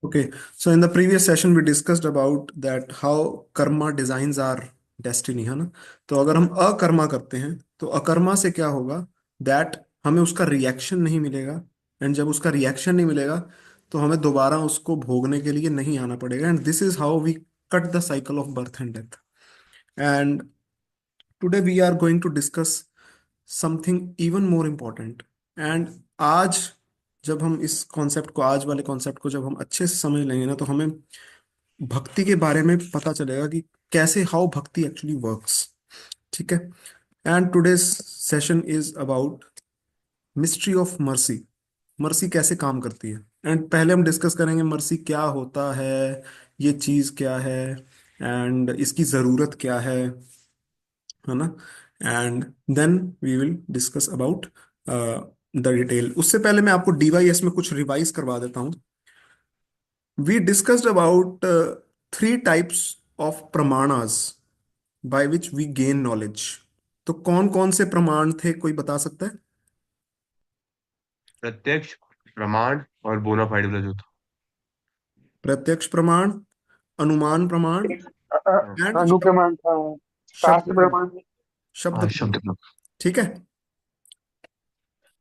Okay, so in the previous session we discussed about that how karma designs our destiny, है ना। तो अगर हम अकर्मा करते हैं तो अकर्मा से क्या होगा, दैट हमें उसका रिएक्शन नहीं मिलेगा। एंड जब उसका रिएक्शन नहीं मिलेगा तो हमें दोबारा उसको भोगने के लिए नहीं आना पड़ेगा। And this is how we cut the cycle of birth and death. And today we are going to discuss something even more important. And आज जब हम इस कॉन्सेप्ट को, आज वाले कॉन्सेप्ट को जब हम अच्छे से समझ लेंगे ना, तो हमें भक्ति के बारे में पता चलेगा कि कैसे, हाउ भक्ति एक्चुअली वर्क्स। ठीक है। And today's session is about mystery of mercy. Mercy कैसे काम करती है। एंड पहले हम डिस्कस करेंगे मर्सी क्या होता है, ये चीज क्या है, एंड इसकी जरूरत क्या है ना। And then we will discuss about the detail. उससे पहले मैं आपको डीवाईएस में कुछ रिवाइज करवा देता हूँ। We discussed about three types of प्रमाणास by which we gain knowledge. तो कौन कौन से प्रमाण थे, कोई बता सकता है? प्रत्यक्ष प्रमाण और बोनाफाइड वाला जो था। प्रत्यक्ष प्रमाण, अनुमान प्रमाण, हाँ। एंड अनुप्रमाण था। शब्द शास्त्र प्रमाण। प्रमाण। शब्द हाँ, प्रमाण। शब्द प्रमाण। ठीक है।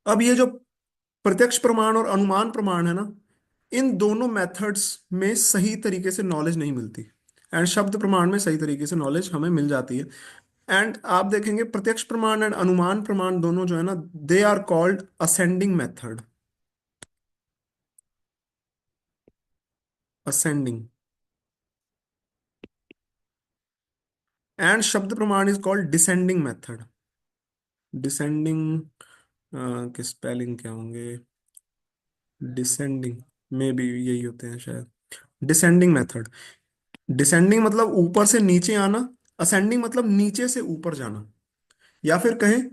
अब ये जो प्रत्यक्ष प्रमाण और अनुमान प्रमाण है ना, इन दोनों मेथड्स में सही तरीके से नॉलेज नहीं मिलती। एंड शब्द प्रमाण में सही तरीके से नॉलेज हमें मिल जाती है। एंड आप देखेंगे प्रत्यक्ष प्रमाण एंड अनुमान प्रमाण दोनों जो है ना, they are called ascending method. Ascending. And शब्द प्रमाण is called descending method. Descending के स्पेलिंग क्या होंगे? डिसेंडिंग में भी यही होते हैं शायद। Descending method. डिसेंडिंग मतलब ऊपर से नीचे आना, असेंडिंग मतलब नीचे से ऊपर जाना। या फिर कहें,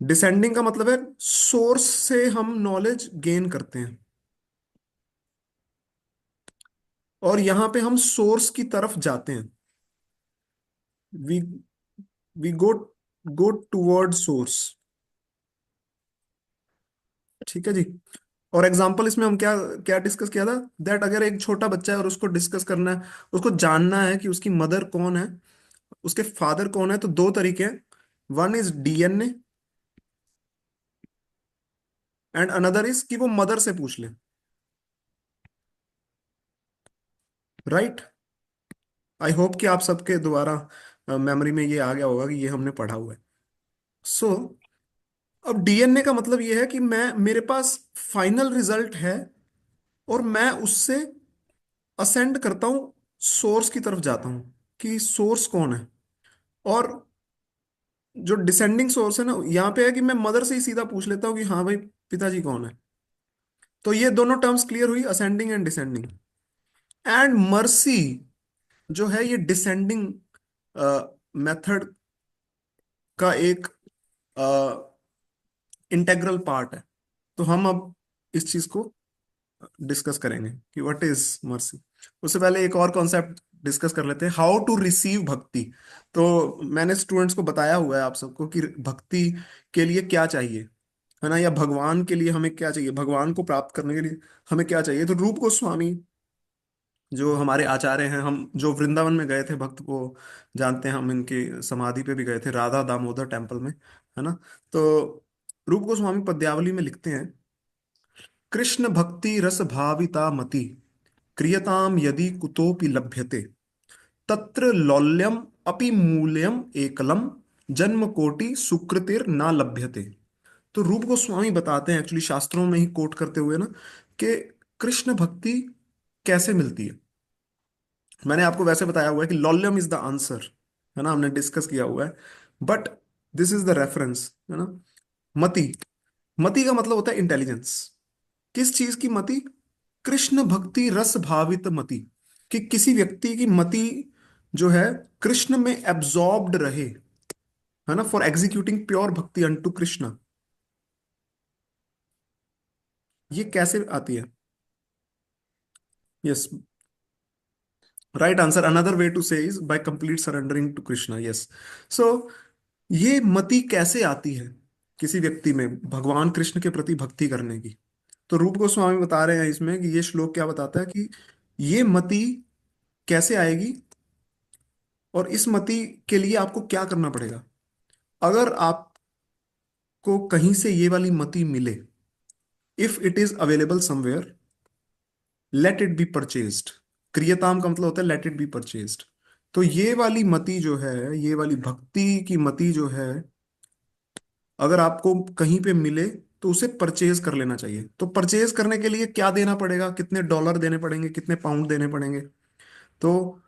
डिसेंडिंग का मतलब है सोर्स से हम नॉलेज गेन करते हैं, और यहां पे हम सोर्स की तरफ जाते हैं। We we go toward source. ठीक है जी। और एग्जाम्पल इसमें हम क्या क्या डिस्कस किया था, दैट अगर एक छोटा बच्चा है और उसको डिस्कस करना है, उसको जानना है कि उसकी मदर कौन है, उसके फादर कौन है, तो दो तरीके हैं। One is DNA and another is कि वो मदर से पूछ ले। राइट। आई होप कि आप सबके दोबारा मेमोरी में ये आ गया होगा कि ये हमने पढ़ा हुआ है। सो अब डीएनए का मतलब ये है कि मैं, मेरे पास फाइनल रिजल्ट है, और मैं उससे असेंड करता हूं, सोर्स की तरफ जाता हूं कि सोर्स कौन है। और जो डिसेंडिंग सोर्स है ना, यहाँ पे है कि मैं मदर से ही सीधा पूछ लेता हूँ कि हाँ भाई, पिताजी कौन है। तो ये दोनों टर्म्स क्लियर हुई, ascending and descending. And mercy जो है, ये डिसेंडिंग मेथड का एक इंटेग्रल पार्ट है। तो हम अब इस चीज को डिस्कस करेंगे कि व्हाट इज मर्सी। उससे पहले एक और कॉन्सेप्ट डिस्कस कर लेते हैं, हाउ टू रिसीव भक्ति। तो मैंने स्टूडेंट्स को बताया हुआ है आप सबको कि भक्ति के लिए क्या चाहिए, है ना, या भगवान के लिए हमें क्या चाहिए, भगवान को प्राप्त करने के लिए हमें क्या चाहिए। तो रूप गोस्वामी जो हमारे आचार्य हैं, हम जो वृंदावन में गए थे, भक्त को जानते हैं, हम इनकी समाधि पे भी गए थे, राधा दामोदर टेम्पल में, है ना। तो रूप गोस्वामी पद्यावली में लिखते हैं, कृष्ण भक्ति रस भाविता मति, क्रियताम यदि कुतोपि लभ्यते, तत्र लौल्यम अपि मूल्यम एकलम, जन्म कोटि सुकृतिर ना लभ्यते। तो रूप गोस्वामी बताते हैं एक्चुअली, शास्त्रों में ही कोट करते हुए ना, कि कृष्ण भक्ति कैसे मिलती है। मैंने आपको वैसे बताया हुआ है कि लॉल्यम इज द आंसर, है ना, हमने डिस्कस किया हुआ है। But this is the reference, है ना। मति, मति का मतलब होता है इंटेलिजेंस। किस चीज की मति? कृष्ण भक्ति रस भावित मति, कि किसी व्यक्ति की मति जो है कृष्ण में एब्जॉर्ब्ड रहे, है ना, for executing pure bhakti unto Krishna. ये कैसे आती है? Yes, right answer, another way to say is by complete surrendering to Krishna. Yes. So ये मति कैसे आती है किसी व्यक्ति में भगवान कृष्ण के प्रति भक्ति करने की? तो रूप गोस्वामी बता रहे हैं इसमें कि ये श्लोक क्या बताता है कि ये मति कैसे आएगी, और इस मति के लिए आपको क्या करना पड़ेगा। अगर आपको कहीं से ये वाली मति मिले, if it is available somewhere, let it be purchased. क्रियताम का मतलब होता है लेट इट बी परचेज्ड। तो ये वाली मति जो है, ये वाली भक्ति की मति जो है, अगर आपको कहीं पे मिले तो उसे परचेज कर लेना चाहिए। तो परचेज करने के लिए क्या देना पड़ेगा, कितने डॉलर देने पड़ेंगे, कितने पाउंड देने पड़ेंगे। तो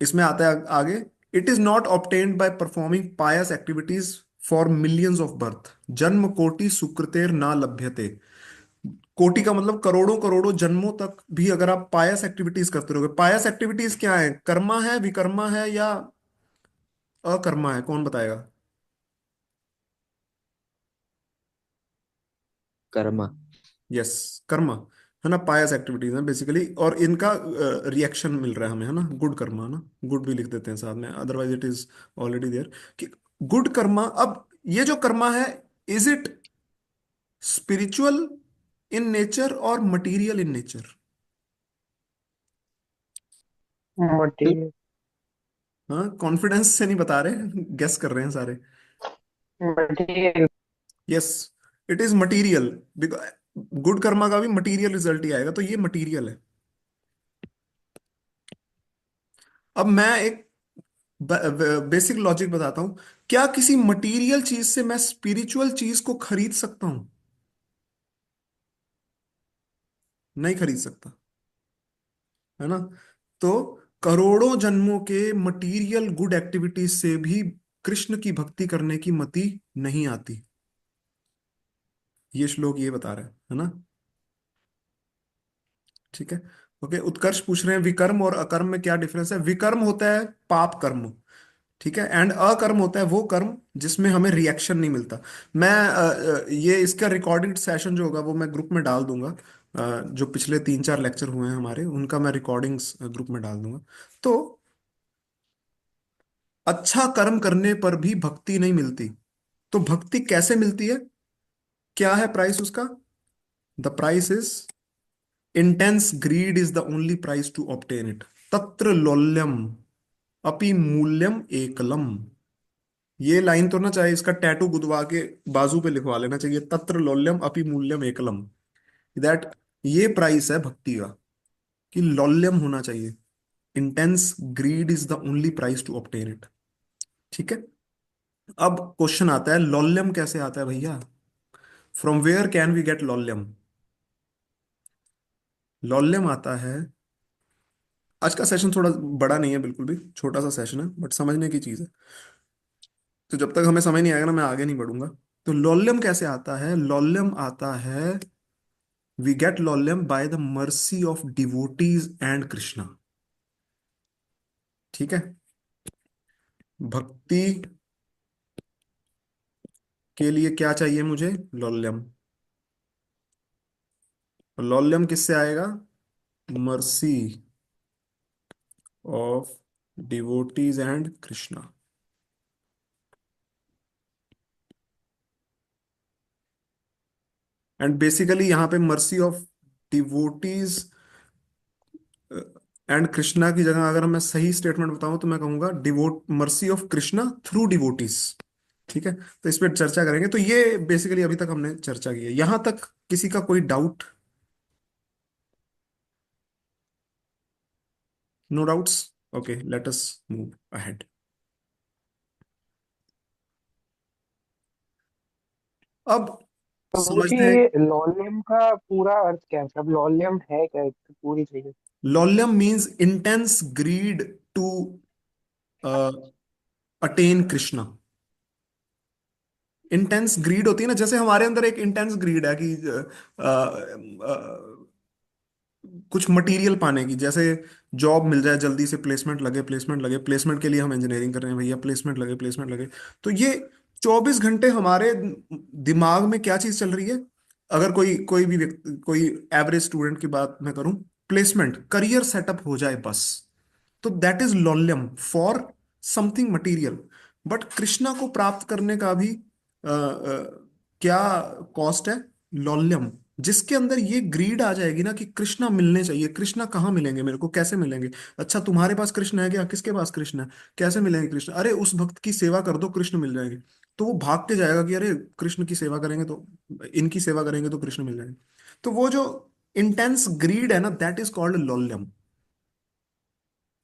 इसमें आता है आगे, it is not obtained by performing pious activities for millions of birth, जन्म कोटि सुकृतेर ना लभ्यते। कोटि का मतलब करोड़ों करोड़ों जन्मों तक भी अगर आप पायस एक्टिविटीज करते रहोगे। पायस एक्टिविटीज क्या है, कर्मा है, विकर्मा है, या अकर्मा है, कौन बताएगा। कर्मा। यस, कर्मा है ना, पायस एक्टिविटीज है बेसिकली, और इनका रिएक्शन मिल रहा है हमें, है ना, गुड कर्मा, है ना। गुड भी लिख देते हैं साथ में, otherwise it is already there कि गुड कर्मा। अब ये जो कर्मा है, is it spiritual in nature और मटेरियल इन नेचर। मटेरियल। हाँ, कॉन्फिडेंस से नहीं बता रहे, गेस कर रहे हैं सारे। Material. Yes, it is material. Good karma का भी मटीरियल रिजल्ट ही आएगा, तो ये मटीरियल है। अब मैं एक बेसिक लॉजिक बताता हूं। क्या किसी मटीरियल चीज से मैं स्पिरिचुअल चीज को खरीद सकता हूं? नहीं खरीद सकता, है ना। तो करोड़ों जन्मों के मटीरियल गुड एक्टिविटीज से भी कृष्ण की भक्ति करने की मति नहीं आती। ये श्लोक ये बता रहे हैं, है ना। ठीक है। ओके, उत्कर्ष पूछ रहे हैं विकर्म और अकर्म में क्या डिफरेंस है। विकर्म होता है पाप कर्म, ठीक है, एंड अकर्म होता है वो कर्म जिसमें हमें रिएक्शन नहीं मिलता। मैं ये इसका रिकॉर्डेड सेशन जो होगा वो मैं ग्रुप में डाल दूंगा। जो पिछले 3-4 लेक्चर हुए हैं हमारे, उनका मैं रिकॉर्डिंग्स ग्रुप में डाल दूंगा। तो अच्छा कर्म करने पर भी भक्ति नहीं मिलती। तो भक्ति कैसे मिलती है, क्या है प्राइस उसका। The price is intense greed is the only price to obtain it. तत्र लौल्यम अपि मूल्यम एकलम। ये लाइन तो ना चाहे इसका टैटू गुदवा के बाजू पे लिखवा लेना चाहिए, तत्र लौल्यम अपि मूल्यम एकलम। दैट ये प्राइस है भक्ति का, कि लौल्यम होना चाहिए। Intense greed is the only price to obtain it. ठीक है। अब क्वेश्चन आता है, लौल्यम कैसे आता है भैया, from where can we get लौल्यम। लौल्यम आता है, आज का सेशन थोड़ा बड़ा नहीं है, बिल्कुल भी छोटा सा सेशन है, बट समझने की चीज है। तो जब तक हमें समझ नहीं आएगा ना, मैं आगे नहीं बढ़ूंगा। तो लौल्यम कैसे आता है, लौल्यम आता है, वी गेट लौल्यम by the mercy of devotees and Krishna. ठीक है। भक्ति के लिए क्या चाहिए मुझे, लौल्यम। लौल्यम किससे आएगा, mercy of devotees and Krishna. And basically यहाँ पे mercy of devotees and Krishna की जगह अगर मैं सही स्टेटमेंट बताऊं तो मैं कहूंगा devote mercy of Krishna through devotees. ठीक है। तो इस पर चर्चा करेंगे। तो ये बेसिकली अभी तक हमने चर्चा की है, यहां तक किसी का कोई doubt. No doubts. Okay, let us move ahead. अब तो मुझे समझते हैं। ये लॉलियम का पूरा अर्थ क्या है, मतलब लॉलियम है क्या पूरी चीज। लौल्यम means intense greed to attain Krishna. Intense greed होती है ना, जैसे हमारे अंदर एक इंटेंस ग्रीड है कि कुछ मटेरियल पाने की, जैसे जॉब मिल जाए जल्दी से, प्लेसमेंट लगे, प्लेसमेंट लगे, प्लेसमेंट के लिए हम इंजीनियरिंग कर रहे हैं भैया, प्लेसमेंट लगे, प्लेसमेंट लगे। तो ये 24 घंटे हमारे दिमाग में क्या चीज चल रही है। अगर कोई कोई भी व्यक्ति, कोई एवरेज स्टूडेंट की बात मैं करूं, प्लेसमेंट, करियर सेटअप हो जाए बस। तो दैट इज लॉल्यम for something material. But Krishna को प्राप्त करने का भी क्या कॉस्ट है, लॉल्यम। जिसके अंदर ये ग्रीड आ जाएगी ना कि कृष्णा मिलने चाहिए, कृष्णा कहाँ मिलेंगे मेरे को, कैसे मिलेंगे, अच्छा तुम्हारे पास कृष्ण है क्या, किसके पास कृष्ण है, कैसे मिलेंगे कृष्ण, अरे उस भक्त की सेवा कर दो कृष्ण मिल जाएंगे। तो वो भाग के जाएगा कि अरे कृष्ण की सेवा करेंगे तो, इनकी सेवा करेंगे तो कृष्ण मिल जाएंगे। तो वो जो इंटेंस ग्रीड है ना, दैट इज कॉल्ड लॉल्यम।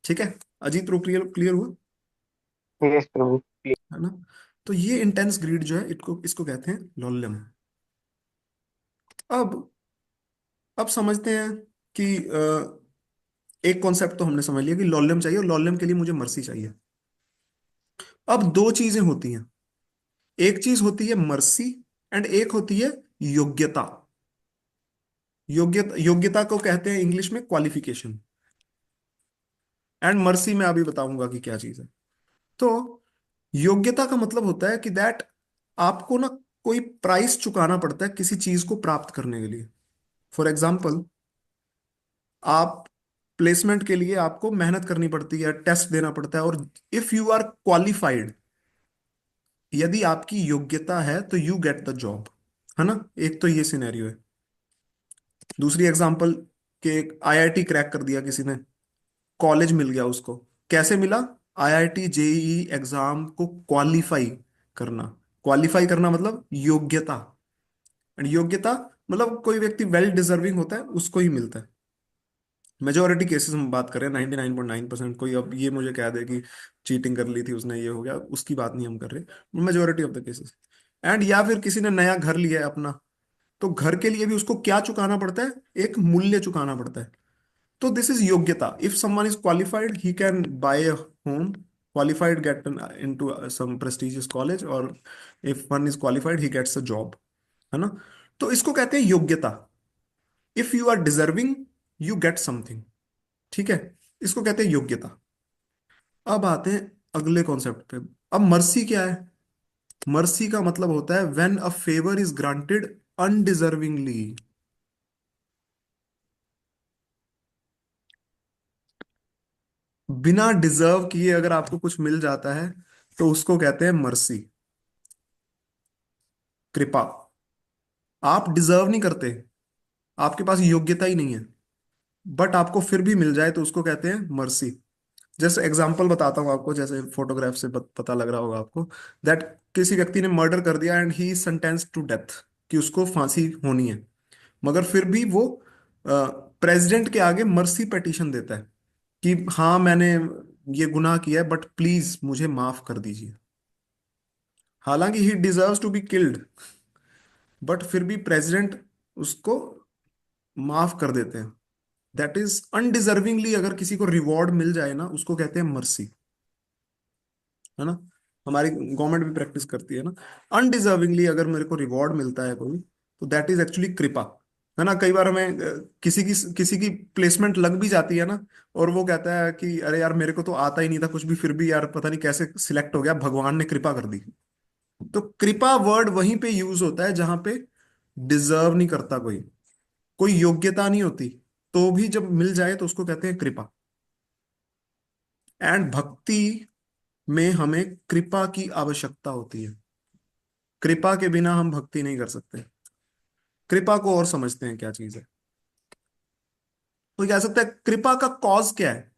ठीक है, अजीत रो क्लियर क्लियर हुआ यस प्रभु। है ना। तो ये इंटेंस ग्रीड जो है इसको इसको कहते हैं लॉल्यम। अब अब समझते हैं कि एक कॉन्सेप्ट तो हमने समझ लिया कि लॉल्यम चाहिए और लॉल्यम के लिए मुझे मर्सी चाहिए। अब दो चीजें होती हैं, एक चीज होती है मर्सी एंड एक होती है योग्यता। योग्यता, योग्यता को कहते हैं इंग्लिश में क्वालिफिकेशन, एंड मर्सी मैं अभी बताऊंगा कि क्या चीज है। तो योग्यता का मतलब होता है कि दैट आपको ना कोई प्राइस चुकाना पड़ता है किसी चीज को प्राप्त करने के लिए। फॉर एग्जाम्पल, आप प्लेसमेंट के लिए आपको मेहनत करनी पड़ती है, टेस्ट देना पड़ता है, और इफ यू आर क्वालिफाइड, यदि आपकी योग्यता है तो यू गेट द जॉब, है ना। एक तो ये सिनेरियो है। दूसरी एग्जांपल, कि आईआईटी क्रैक कर दिया किसी ने, कॉलेज मिल गया उसको, कैसे मिला, आईआईटी जेईई एग्जाम को क्वालिफाई करना। क्वालिफाई करना मतलब योग्यता, एंड योग्यता मतलब कोई व्यक्ति वेल डिजर्विंग होता है उसको ही मिलता है। मेजोरिटी केसेस हम बात करें 99.9%, कोई अब ये मुझे कह दे कि चीटिंग कर ली थी उसने, ये हो गया, उसकी बात नहीं हम कर रहे, majority of the cases. And या फिर किसी ने नया घर लिया है अपना, तो घर के लिए भी उसको क्या चुकाना पड़ता है, एक मूल्य चुकाना पड़ता है। तो दिस इज योग्यता। If someone is qualified he can buy a home, qualified get into some prestigious college, और if one is qualified he gets a job, है ना। तो इसको कहते हैं योग्यता। If you are deserving you get something, ठीक है, इसको कहते हैं योग्यता। अब आते हैं अगले कॉन्सेप्ट पे। अब मर्सी क्या है। मर्सी का मतलब होता है when a favour is granted undeservingly. बिना डिजर्व किए अगर आपको कुछ मिल जाता है तो उसको कहते हैं मर्सी, कृपा। आप डिजर्व नहीं करते, आपके पास योग्यता ही नहीं है, बट आपको फिर भी मिल जाए तो उसको कहते हैं मर्सी। जैसे एग्जांपल बताता हूँ आपको, जैसे फोटोग्राफ से पता लग रहा होगा आपको, दैट किसी व्यक्ति ने मर्डर कर दिया and he is sentenced to death, कि उसको फांसी होनी है, मगर फिर भी वो प्रेसिडेंट के आगे मर्सी पिटीशन देता है कि हाँ मैंने ये गुनाह किया है बट प्लीज मुझे माफ कर दीजिए। हालांकि he deserves to be killed, but फिर भी प्रेसिडेंट उसको माफ कर देते हैं। दैट इज अनडिजर्विंगली अगर किसी को रिवॉर्ड मिल जाए ना उसको कहते हैं मर्सी, है ना। हमारी गवर्नमेंट भी प्रैक्टिस करती है ना, अनडिजर्विंगली अगर मेरे को रिवॉर्ड मिलता है कोई, तो दैट इज एक्चुअली कृपा, है ना। कई बार हमें किसी की प्लेसमेंट लग भी जाती है ना, और वो कहता है कि अरे यार मेरे को तो आता ही नहीं था कुछ भी, फिर भी यार पता नहीं कैसे सिलेक्ट हो गया, भगवान ने कृपा कर दी। तो कृपा वर्ड वहीं पे यूज होता है जहां पे डिजर्व नहीं करता कोई, कोई योग्यता नहीं होती, तो भी जब मिल जाए तो उसको कहते हैं कृपा। एंड भक्ति में हमें कृपा की आवश्यकता होती है, कृपा के बिना हम भक्ति नहीं कर सकते। कृपा को और समझते हैं क्या चीज है। तो कह सकता है कृपा का कॉज क्या है।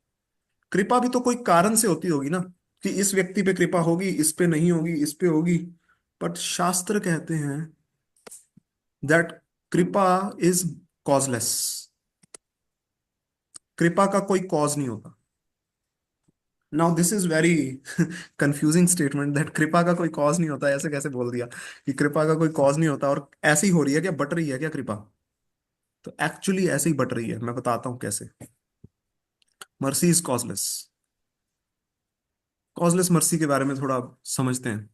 कृपा भी तो कोई कारण से होती होगी ना, कि इस व्यक्ति पे कृपा होगी, इस पे नहीं होगी, इस पे होगी। बट शास्त्र कहते हैं दैट कृपा इज कॉजलेस। कृपा का कोई कॉज नहीं होता। Now this is very confusing statement, that कृपा का कोई कॉज नहीं होता, ऐसे कैसे बोल दिया कि कृपा का कोई कॉज नहीं होता, और ऐसी हो रही है क्या, बट रही है क्या कृपा। तो एक्चुअली ऐसे ही बट रही है, मैं बताता हूं कैसे। Mercy is causeless. Causeless mercy के बारे में थोड़ा समझते हैं।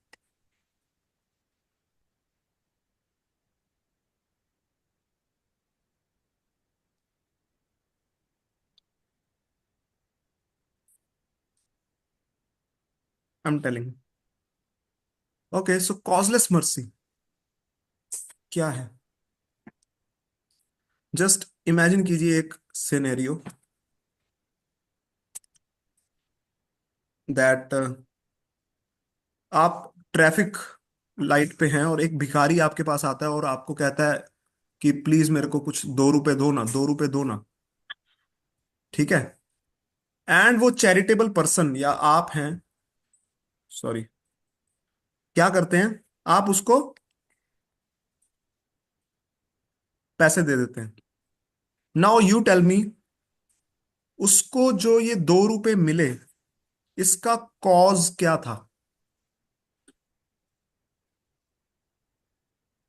I am telling. Okay, so causeless mercy क्या है। जस्ट इमेजिन कीजिए एक सिनेरियो दैट आप ट्रैफिक लाइट पे हैं और एक भिखारी आपके पास आता है और आपको कहता है कि प्लीज मेरे को कुछ 2 रुपए दो ना, 2 रुपए दो ना। ठीक है। एंड वो चैरिटेबल पर्सन या आप हैं, सॉरी, क्या करते हैं, आप उसको पैसे दे देते हैं। नाउ यू टेल मी, उसको जो ये 2 रुपए मिले, इसका कॉज क्या था?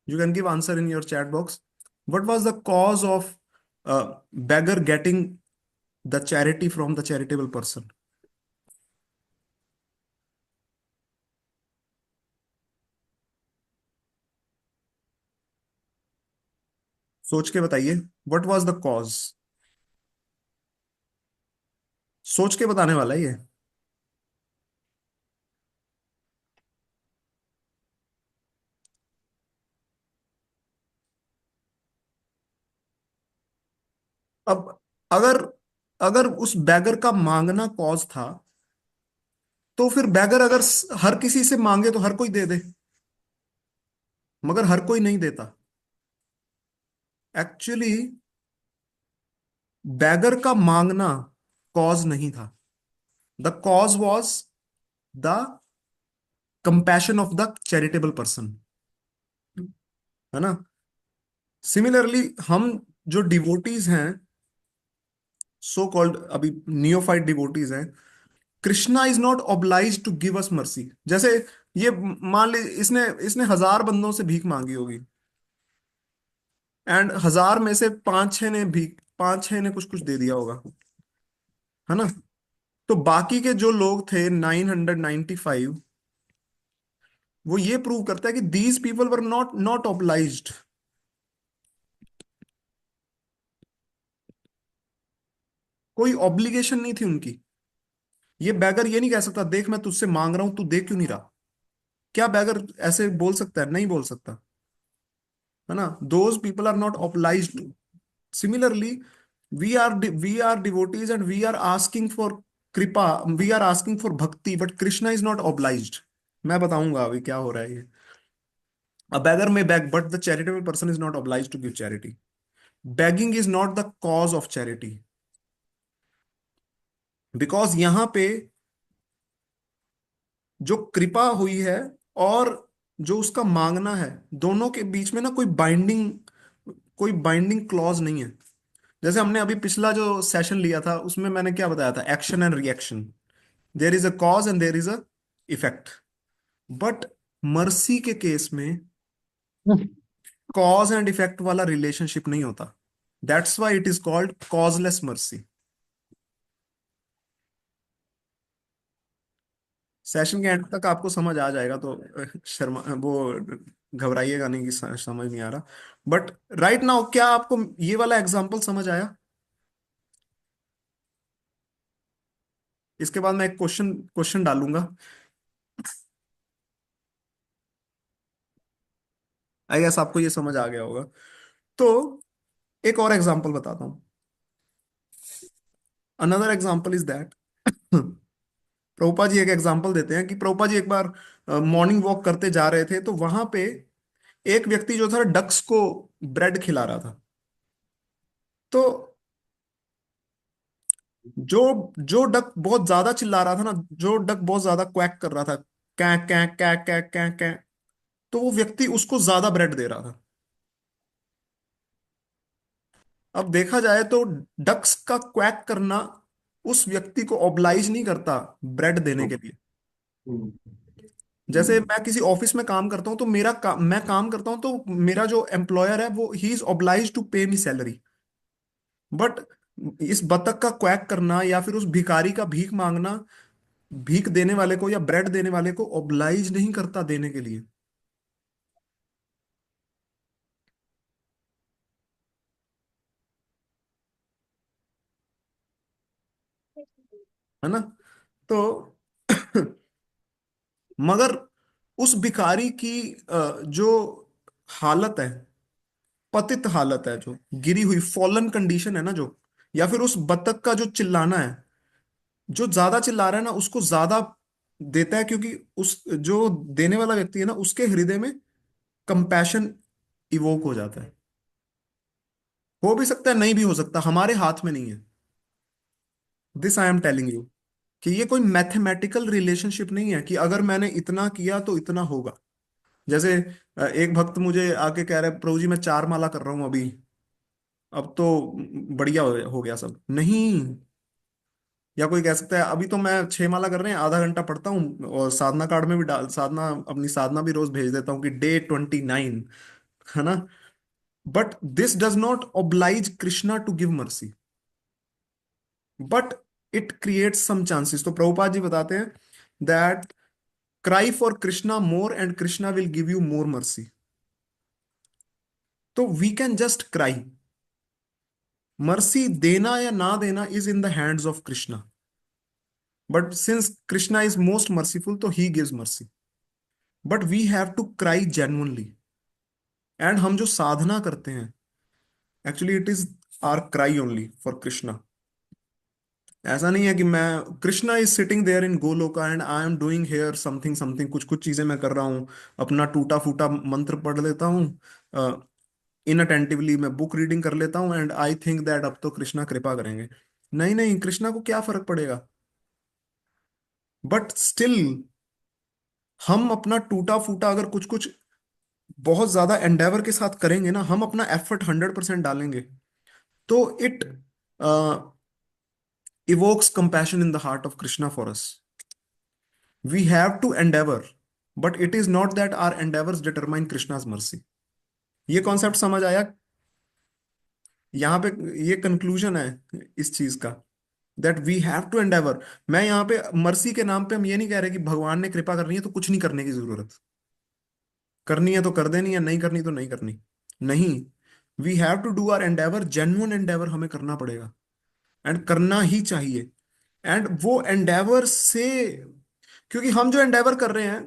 You can give answer in your chat box. What was the cause of beggar getting the charity from the charitable person? सोच के बताइए, व्हाट वाज द कॉज? सोच के बताने वाला है ये। अब अगर अगर उस बैगर का मांगना कॉज था, तो फिर बैगर अगर हर किसी से मांगे तो हर कोई दे दे, मगर हर कोई नहीं देता। एक्चुअली बैगर का मांगना कॉज नहीं था। The cause was the compassion of the charitable person, है ना। सिमिलरली हम जो डिवोटीज हैं, सो कॉल्ड अभी नियोफाइट डिवोटीज हैं, Krishna is not oblige to give us mercy. जैसे ये मान ली इसने इसने 1,000 बंदों से भीख मांगी होगी, एंड 1,000 में से 5-6 ने भीख, 5-6 ने कुछ कुछ दे दिया होगा, है ना। तो बाकी के जो लोग थे 995, वो ये प्रूव करता है कि these people were not not obliged. कोई ऑब्लिगेशन नहीं थी उनकी। ये बैगर ये नहीं कह सकता, देख मैं तुझसे मांग रहा हूं, तू दे क्यों नहीं रहा। क्या बैगर ऐसे बोल सकता है? नहीं बोल सकता, है ना। Those people are not obliged. Similarly, we are devotees and we are asking for कृपा, we are asking for bhakti, but Krishna is not obliged. मैं बताऊंगा अभी क्या हो रहा है ये। A beggar may beg, but the charitable person is not obliged to give charity. Begging is not the cause of charity, because यहाँ पे जो कृपा हुई है और जो उसका मांगना है, दोनों के बीच में ना कोई बाइंडिंग क्लॉज नहीं है। जैसे हमने अभी पिछला जो सेशन लिया था, उसमें मैंने क्या बताया था, action and reaction. There is a cause and there is a effect. But mercy के केस में कॉज एंड इफेक्ट वाला रिलेशनशिप नहीं होता। That's why it is called causeless mercy. Session के एंड तक आपको समझ आ जाएगा, तो शर्मा वो घबराइएगा नहीं कि समझ नहीं आ रहा। बट राइट नाउ क्या आपको ये वाला एग्जांपल समझ आया? इसके बाद मैं एक क्वेश्चन क्वेश्चन डालूंगा। आई गेस आपको ये समझ आ गया होगा। तो एक और एग्जांपल बताता हूँ। Another example is that, Prabhupada ji एक एग्जांपल देते हैं कि प्रभुपा जी एक बार मॉर्निंग वॉक करते जा रहे थे, तो वहां पे एक व्यक्ति जो था डक्स को ब्रेड खिला रहा था। तो जो जो डक बहुत ज्यादा चिल्ला रहा था ना, जो डक बहुत ज्यादा क्वैक कर रहा था, कै कै कै कै कै कै, तो वो व्यक्ति उसको ज्यादा ब्रेड दे रहा था। अब देखा जाए तो डक्स का क्वैक करना उस व्यक्ति को ऑब्लाइज नहीं करता ब्रेड देने के लिए। जैसे मैं किसी ऑफिस में काम करता हूं, तो मैं काम करता हूं, तो मेरा जो एम्प्लॉयर है वो ही इज ऑब्लाइज टू पे मी सैलरी। बट इस बतख का क्वैक करना या फिर उस भिखारी का भीख मांगना, भीख देने वाले को या ब्रेड देने वाले को ऑब्लाइज नहीं करता देने के लिए, है ना। तो मगर उस भिखारी की जो हालत है, पतित हालत है, जो गिरी हुई फॉलन कंडीशन है ना, जो, या फिर उस बतख का जो चिल्लाना है, जो ज्यादा चिल्ला रहा है ना उसको ज्यादा देता है, क्योंकि उस जो देने वाला व्यक्ति है ना, उसके हृदय में कंपैशन इवोक हो जाता है। हो भी सकता है, नहीं भी हो सकता, हमारे हाथ में नहीं है। This I am telling you कि ये कोई मैथमेटिकल रिलेशनशिप नहीं है कि अगर मैंने इतना किया तो इतना होगा। जैसे एक भक्त मुझे आके कह रहा है, प्रभु जी मैं 4 माला कर रहा हूं अभी, अब तो बढ़िया हो गया सब, नहीं। या कोई कह सकता है अभी तो मैं 6 माला कर रहे हैं, आधा घंटा पढ़ता हूँ और साधना कार्ड में भी डाल, साधना अपनी साधना भी रोज भेज देता हूँ कि डे 29, है ना। But this does not oblige Krishna to give mercy, but it creates some chances. तो प्रभुपाद जी बताते हैं that cry for Krishna more and Krishna will give you more mercy. तो we can just cry. Mercy देना या ना देना is in the hands of Krishna, but since Krishna is most merciful तो he gives mercy. But we have to cry genuinely. And हम जो साधना करते हैं, actually it is our cry only for Krishna. ऐसा नहीं है कि मैं, Krishna is sitting there in Goloka and I am doing here something something, कुछ कुछ चीजें मैं कर रहा हूँ, अपना टूटा फूटा मंत्र पढ़ लेता हूँ, इनअटेंटिवली मैं बुक रीडिंग कर लेता हूँ, एंड आई थिंक दैट अब तो कृष्णा कृपा करेंगे। नहीं नहीं, कृष्णा को क्या फर्क पड़ेगा। बट स्टिल हम अपना टूटा फूटा अगर कुछ कुछ बहुत ज्यादा एंडेवर के साथ करेंगे ना, हम अपना एफर्ट 100% डालेंगे, तो it evokes compassion in the heart of Krishna for us. We have to endeavor, but it is not that our endeavors determine Krishna's mercy. ये कॉन्सेप्ट समझ आया। यहाँ पे ये कंक्लूजन है इस चीज का, that we have to endeavour. मैं यहाँ पे मर्सी के नाम पे हम ये नहीं कह रहे कि भगवान ने कृपा करनी है तो कुछ नहीं करने की जरूरत, करनी है तो कर देनी है, नहीं करनी तो नहीं करनी। नहीं, we have to do our endeavour, genuine endeavour हमें करना पड़ेगा, एंड करना ही चाहिए। एंड वो एंडेवर से, क्योंकि हम जो एंडेवर कर रहे हैं,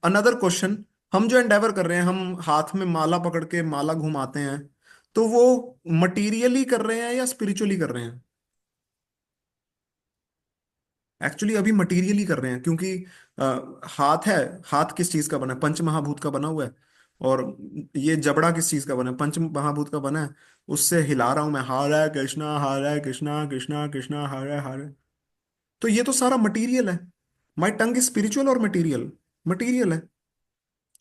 अनदर क्वेश्चन, हम जो एंडेवर कर रहे हैं, हम हाथ में माला पकड़ के माला घुमाते हैं, तो वो मटीरियली कर रहे हैं या स्पिरिचुअली कर रहे हैं। एक्चुअली अभी मटीरियली कर रहे हैं, क्योंकि हाथ है, हाथ किस चीज का बना है, पंच महाभूत का बना हुआ है। और ये जबड़ा किस चीज का बना है, पंच महाभूत का बना है। उससे हिला रहा हूं मैं, हरे कृष्णा हरे कृष्णा कृष्णा कृष्णा हरे हरे। तो ये तो सारा मटीरियल है। माई टंग इज स्पिरिचुअल और मटीरियल, मटीरियल है।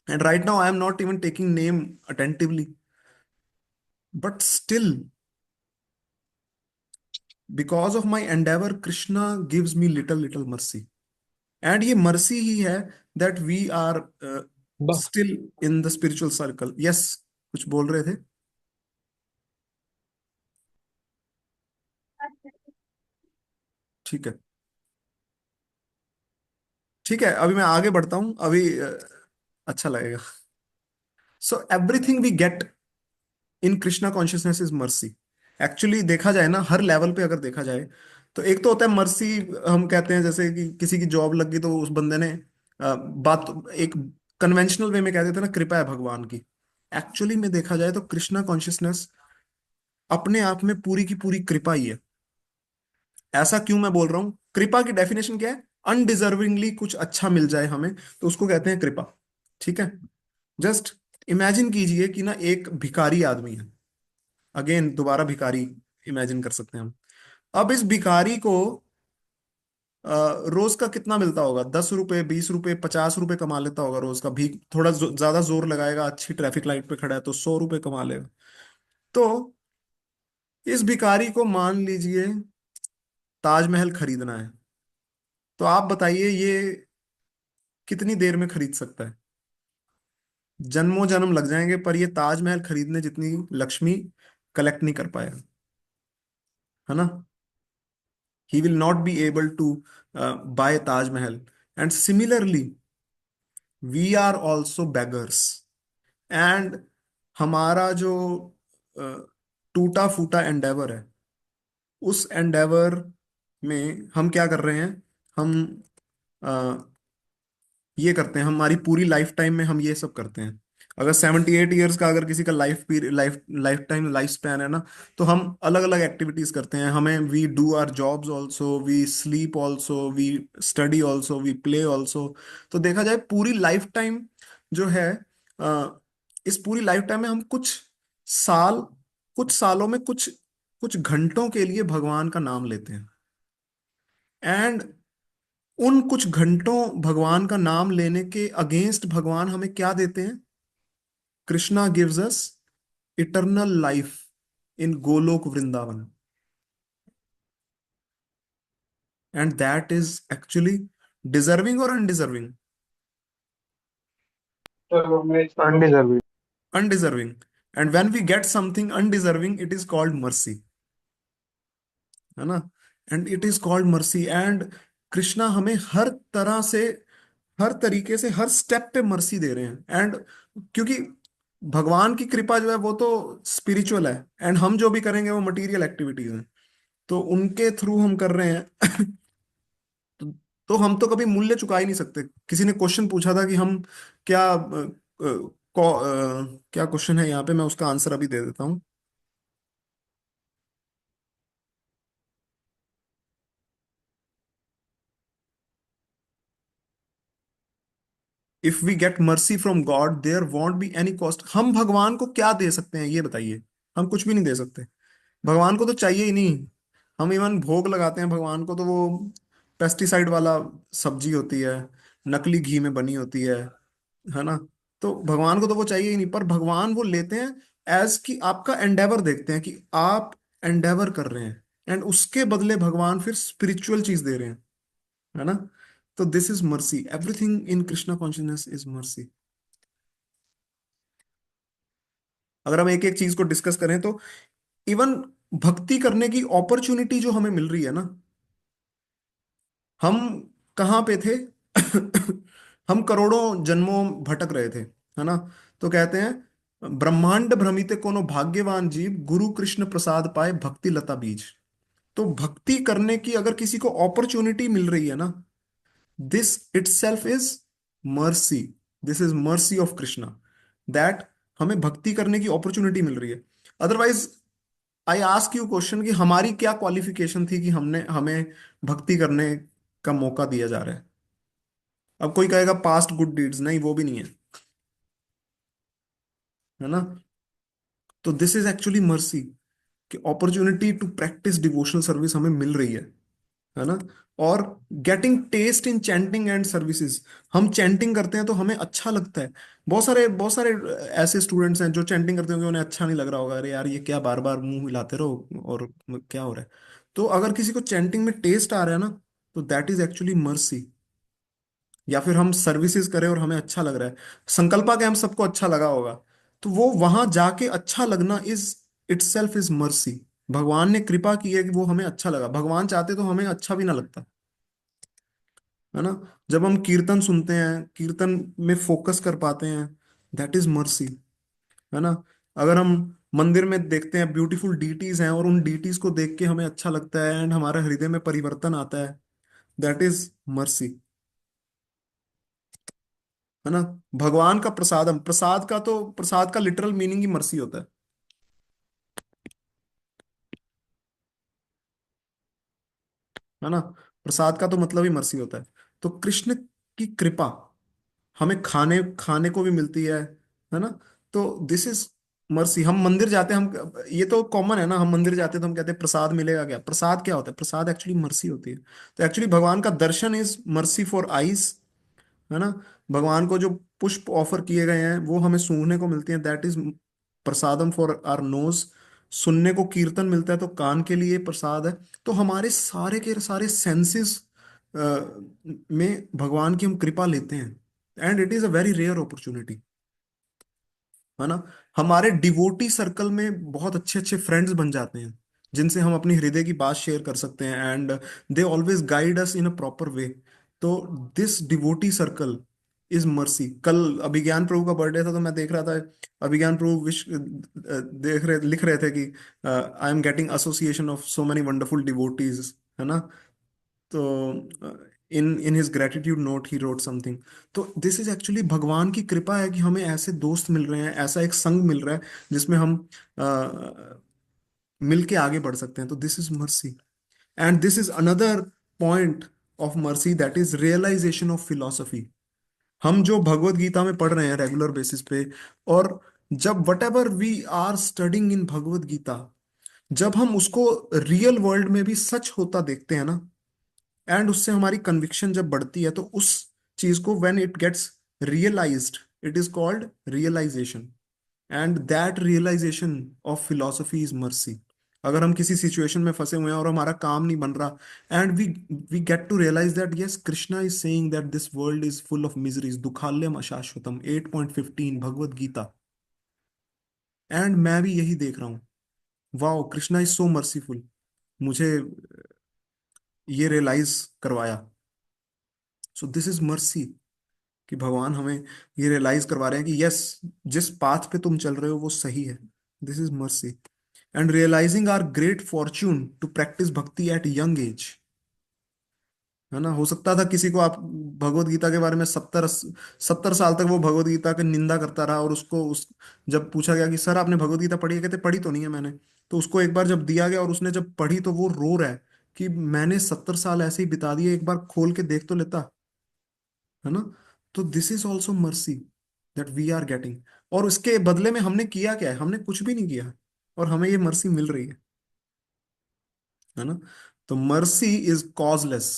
And right now I am not even taking name attentively, but still because of my Endeavour Krishna gives me little little mercy. And ये मर्सी ही है दैट वी आर ब- still in the spiritual circle. Yes, कुछ बोल रहे थे। ठीक है, ठीक है, अभी मैं आगे बढ़ता हूं अभी, अच्छा लगेगा। So everything we get in Krishna consciousness is mercy. Actually देखा जाए ना, हर लेवल पे अगर देखा जाए, तो एक तो होता है मर्सी, हम कहते हैं जैसे कि किसी की जॉब लग गई तो उस बंदे ने बात एक कन्वेंशनल वे में कह देते हैं ना, कृपा है भगवान की। एक्चुअली में देखा जाए तो कृष्णा कॉन्शियसनेस अपने आप में पूरी की पूरी कृपा ही है। ऐसा क्यों मैं बोल रहा हूँ, कृपा की डेफिनेशन क्या है, अनडिजर्विंगली कुछ अच्छा मिल जाए हमें, तो उसको कहते हैं कृपा। ठीक है। जस्ट इमेजिन कीजिए कि ना एक भिखारी आदमी है, अगेन दोबारा भिखारी इमेजिन कर सकते हैं हम। अब इस भिखारी को रोज का कितना मिलता होगा, 10 रुपए 20 रुपए 50 रुपए कमा लेता होगा रोज का। भी थोड़ा ज्यादा जोर लगाएगा, अच्छी ट्रैफिक लाइट पे खड़ा है तो 100 रुपए कमा लेगा। तो इस भिखारी को मान लीजिए ताजमहल खरीदना है, तो आप बताइए ये कितनी देर में खरीद सकता है। जन्मों जन्म लग जाएंगे, पर ये ताजमहल खरीदने जितनी लक्ष्मी कलेक्ट नहीं कर पाएगा, है ना। he will not be able to buy Taj Mahal. And similarly, we are also beggars. And हमारा जो टूटा फूटा एंडेवर है, उस एंडेवर में हम क्या कर रहे हैं, हम ये करते हैं, हमारी पूरी लाइफ टाइम में हम ये सब करते हैं। अगर 78 ईयर्स का अगर किसी का लाइफ टाइम लाइफ स्पैन है ना, तो हम अलग अलग एक्टिविटीज करते हैं। हमें we do our jobs also, we sleep also, we study also, we play also. तो देखा जाए पूरी लाइफ टाइम जो है, इस पूरी लाइफ टाइम में हम कुछ साल कुछ सालों में कुछ कुछ घंटों के लिए भगवान का नाम लेते हैं, एंड उन कुछ घंटों भगवान का नाम लेने के अगेंस्ट भगवान हमें क्या देते हैं? Krishna gives us eternal life in Golok Vrindavan, and that is actually deserving और अनडिजर्विंग? तो मैं undeserving. Undeserving. And when we get something undeserving, it is called mercy, है ना? And it is called mercy, and Krishna हमें हर तरह से, हर तरीके से, हर स्टेप पे मर्सी दे रहे हैं। एंड क्योंकि भगवान की कृपा जो है वो तो स्पिरिचुअल है, एंड हम जो भी करेंगे वो मटेरियल एक्टिविटीज हैं, तो उनके थ्रू हम कर रहे हैं। तो, तो हम तो कभी मूल्य चुका ही नहीं सकते। किसी ने क्वेश्चन पूछा था कि हम क्या क्या क्वेश्चन है यहाँ पे, मैं उसका आंसर अभी दे देता हूँ। If we get mercy from God there won't be any cost. हम भगवान को क्या दे सकते हैं ये बताइए? हम कुछ भी नहीं दे सकते, भगवान को तो चाहिए ही नहीं। हम इवन भोग लगाते हैं भगवान को तो वो पेस्टिसाइड वाला सब्जी होती है, नकली घी में बनी होती है ना? तो भगवान को तो वो चाहिए ही नहीं, पर भगवान वो लेते हैं एज कि आपका एंडेवर देखते हैं कि आप एंडेवर कर रहे हैं, एंड उसके बदले भगवान फिर स्पिरिचुअल चीज दे रहे हैं, है ना? तो this is mercy, everything in Krishna consciousness is mercy. अगर हम एक एक चीज को डिस्कस करें तो इवन भक्ति करने की अपॉर्चुनिटी जो हमें मिल रही है ना, हम कहाँ पे थे? हम करोड़ों जन्मों भटक रहे थे, है ना? तो कहते हैं ब्रह्मांड भ्रमिते कोनो भाग्यवान जीव, गुरु कृष्ण प्रसाद पाए भक्ति लता बीज। तो भक्ति करने की अगर किसी को अपॉर्चुनिटी मिल रही है ना, this itself is mercy. This is mercy of Krishna, that हमें भक्ति करने की अपॉर्चुनिटी मिल रही है। Otherwise I ask you question कि हमारी क्या क्वालिफिकेशन थी कि हमने हमें भक्ति करने का मौका दिया जा रहा है? अब कोई कहेगा पास्ट गुड डीड्स, नहीं वो भी नहीं है, है ना? तो दिस इज एक्चुअली मर्सी, कि opportunity to practise devotional service हमें मिल रही है ना? और getting taste in chanting and services. हम चैंटिंग करते हैं तो हमें अच्छा लगता है। बहुत सारे ऐसे स्टूडेंट्स हैं जो चैंटिंग करते होंगे, उन्हें अच्छा नहीं लग रहा होगा, अरे यार ये क्या बार बार मुंह हिलाते रहो और क्या हो रहा है? तो अगर किसी को चैंटिंग में टेस्ट आ रहा है ना, तो दैट इज एक्चुअली मर्सी। या फिर हम सर्विसेज करें और हमें अच्छा लग रहा है, संकल्पा के हम सबको अच्छा लगा होगा, तो वो वहां जाके अच्छा लगना इज इटसेल्फ इज मर्सी। भगवान ने कृपा की है कि वो हमें अच्छा लगा, भगवान चाहते तो हमें अच्छा भी ना लगता, है ना? जब हम कीर्तन सुनते हैं, कीर्तन में फोकस कर पाते हैं, दैट इज मर्सी, है ना? अगर हम मंदिर में देखते हैं ब्यूटीफुल डीटीज हैं और उन डीटीज को देख के हमें अच्छा लगता है एंड हमारे हृदय में परिवर्तन आता है, दैट इज मर्सी, है ना? भगवान का प्रसादम, प्रसाद का तो, प्रसाद का लिटरल मीनिंग ही मर्सी होता है ना? प्रसाद का तो मतलब ही मर्सी होता है। तो कृष्ण की कृपा हमें खाने खाने को भी मिलती है ना? तो दिस इज मर्सी। हम मंदिर जाते हैं, हम ये तो कॉमन है ना, हम मंदिर जाते हैं तो हम कहते हैं प्रसाद मिलेगा क्या? प्रसाद क्या होता है? प्रसाद एक्चुअली मर्सी होती है। तो एक्चुअली भगवान का दर्शन इज मर्सी फॉर आईज, है ना? भगवान को जो पुष्प ऑफर किए गए हैं वो हमें सूंघने को मिलती हैं, that is prasadam for our nose. सुनने को कीर्तन मिलता है तो कान के लिए प्रसाद है। तो हमारे सारे के सारे सेंसेस में भगवान की हम कृपा लेते हैं, and it is a very rare opportunity, है ना? हमारे डिवोटी सर्कल में बहुत अच्छे अच्छे फ्रेंड्स बन जाते हैं जिनसे हम अपनी हृदय की बात शेयर कर सकते हैं, and they always guide us in a proper way. तो this devotee circle is mercy. कल अभिज्ञान प्रभु का बर्थडे था तो मैं देख रहा था, अभिज्ञान प्रभु विश देख रहे लिख रहे थे कि I am getting association of so many wonderful devotees, है ना? तो in his gratitude note he wrote something. तो दिस इज एक्चुअली भगवान की कृपा है कि हमें ऐसे दोस्त मिल रहे हैं, ऐसा एक संग मिल रहा है जिसमें हम मिल के आगे बढ़ सकते हैं। तो this is mercy, and this is another point of mercy, that is realisation of philosophy. हम जो भगवत गीता में पढ़ रहे हैं रेगुलर बेसिस पे, और जब whatever we are studying in Bhagavad Gita, जब हम उसको रियल वर्ल्ड में भी सच होता देखते हैं ना, एंड उससे हमारी कन्विक्शन जब बढ़ती है, तो उस चीज को when it gets realised, it is called realisation. And that realisation of philosophy is mercy. अगर हम किसी सिचुएशन में फंसे हुए हैं और हमारा काम नहीं बन रहा, and we get to realise that yes, Krishna is saying that this world is full of miseries, दुखालयम अशाश्वतम, 8.15 भगवत गीता, एंड मैं भी यही देख रहा हूँ। Wow, Krishna is so merciful, मुझे ये रियलाइज करवाया। सो दिस इज मर्सी, कि भगवान हमें ये रियलाइज करवा रहे हैं कि यस, जिस पाथ पे तुम चल रहे हो वो सही है। This is mercy. And realising are great fortune to practise bhakti at young age. है ना, हो सकता था किसी को, आप भगवत गीता के बारे में 70 साल तक वो भगवत गीता की निंदा करता रहा, और उसको उस जब पूछा गया कि सर आपने भगवत गीता पढ़ी है, कहते पढ़ी तो नहीं है मैंने। तो उसको एक बार जब दिया गया और उसने जब पढ़ी, तो वो रो रहा है कि मैंने 70 साल ऐसे ही बिता दिए, एक बार खोल के देख तो लेता। है ना। तो this is also mercy that we are getting. और उसके बदले में हमने किया क्या है? हमने कुछ भी नहीं किया, और हमें ये मर्सी मिल रही है ना। तो mercy is causeless,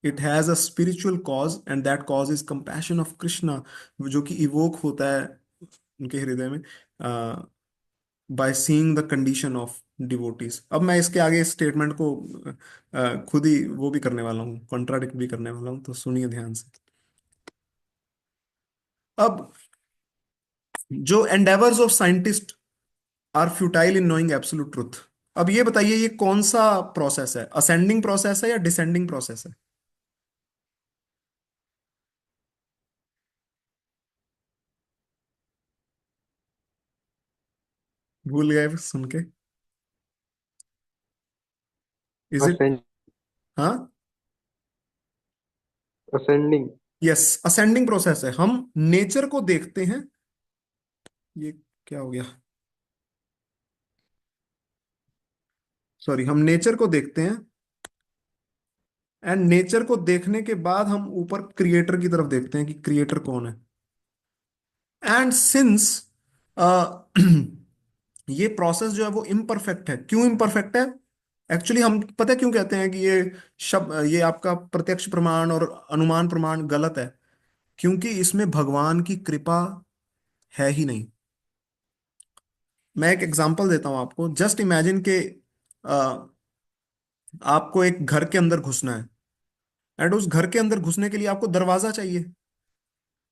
it has a spiritual cause, and that cause is compassion of Krishna, जो कि इवोक होता है उनके हृदय में by seeing the condition of devotees. अब मैं इसके आगे इस स्टेटमेंट को खुद ही वो भी करने वाला हूँ, कॉन्ट्राडिक्ट भी करने वाला हूँ, तो सुनिए ध्यान से। अब जो endeavours of scientist are futile in knowing absolute truth. अब ये बताइए, ये कौन सा प्रोसेस है? असेंडिंग प्रोसेस है या डिसेंडिंग प्रोसेस है? भूल गए सुन के? Is it? असेंड हाँ, असेंडिंग। यस, असेंडिंग प्रोसेस है। हम नेचर को देखते हैं। ये क्या हो गया? सॉरी, हम नेचर को देखते हैं, एंड नेचर को देखने के बाद हम ऊपर क्रिएटर की तरफ देखते हैं कि क्रिएटर कौन है। एंड सिंस ये प्रोसेस जो है वो इम्परफेक्ट है। क्यों इम्परफेक्ट है? एक्चुअली हम पता है क्यों कहते हैं कि ये शब्द, ये आपका प्रत्यक्ष प्रमाण और अनुमान प्रमाण गलत है? क्योंकि इसमें भगवान की कृपा है ही नहीं। मैं एक एग्जांपल देता हूं आपको। जस्ट इमेजिन के आपको एक घर के अंदर घुसना है, एंड उस घर के अंदर घुसने के लिए आपको दरवाजा चाहिए।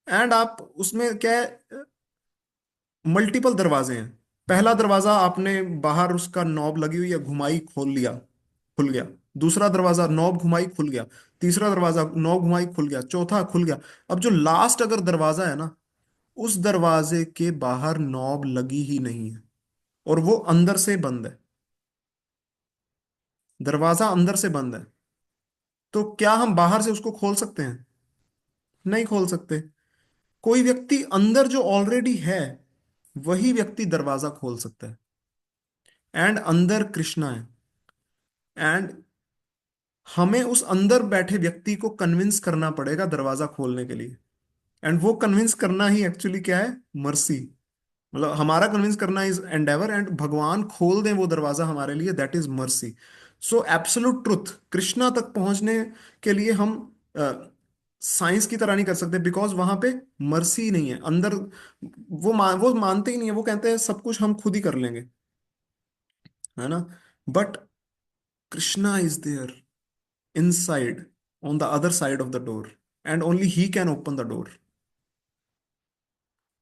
एंड आप उसमें क्या है, मल्टीपल दरवाजे हैं। पहला दरवाजा आपने बाहर उसका नॉब लगी हुई है, घुमाई, खोल लिया, खुल गया। दूसरा दरवाजा नॉब घुमाई, खुल गया। तीसरा दरवाजा नॉब घुमाई, खुल गया। चौथा खुल गया। अब जो लास्ट अगर दरवाजा है ना, उस दरवाजे के बाहर नॉब लगी ही नहीं है, और वो अंदर से बंद है। दरवाजा अंदर से बंद है। तो क्या हम बाहर से उसको खोल सकते हैं? नहीं खोल सकते। कोई व्यक्ति अंदर जो ऑलरेडी है, वही व्यक्ति दरवाजा खोल सकता है। एंड अंदर कृष्णा है। एंड हमें उस अंदर बैठे व्यक्ति को कन्विंस करना पड़ेगा दरवाजा खोलने के लिए। एंड वो कन्विंस करना ही एक्चुअली क्या है? मर्सी। मतलब हमारा कन्विंस करना इज एंडेवर, एंड भगवान खोल दें वो दरवाजा हमारे लिए, that is mercy. So absolute truth, Krishna तक पहुंचने के लिए हम साइंस की तरह नहीं कर सकते, बिकॉज वहां पे मर्सी नहीं है अंदर। वो मानते ही नहीं है, वो कहते हैं सब कुछ हम खुद ही कर लेंगे। है ना। But Krishna is there inside, on the other side of the door, and only he can open the door.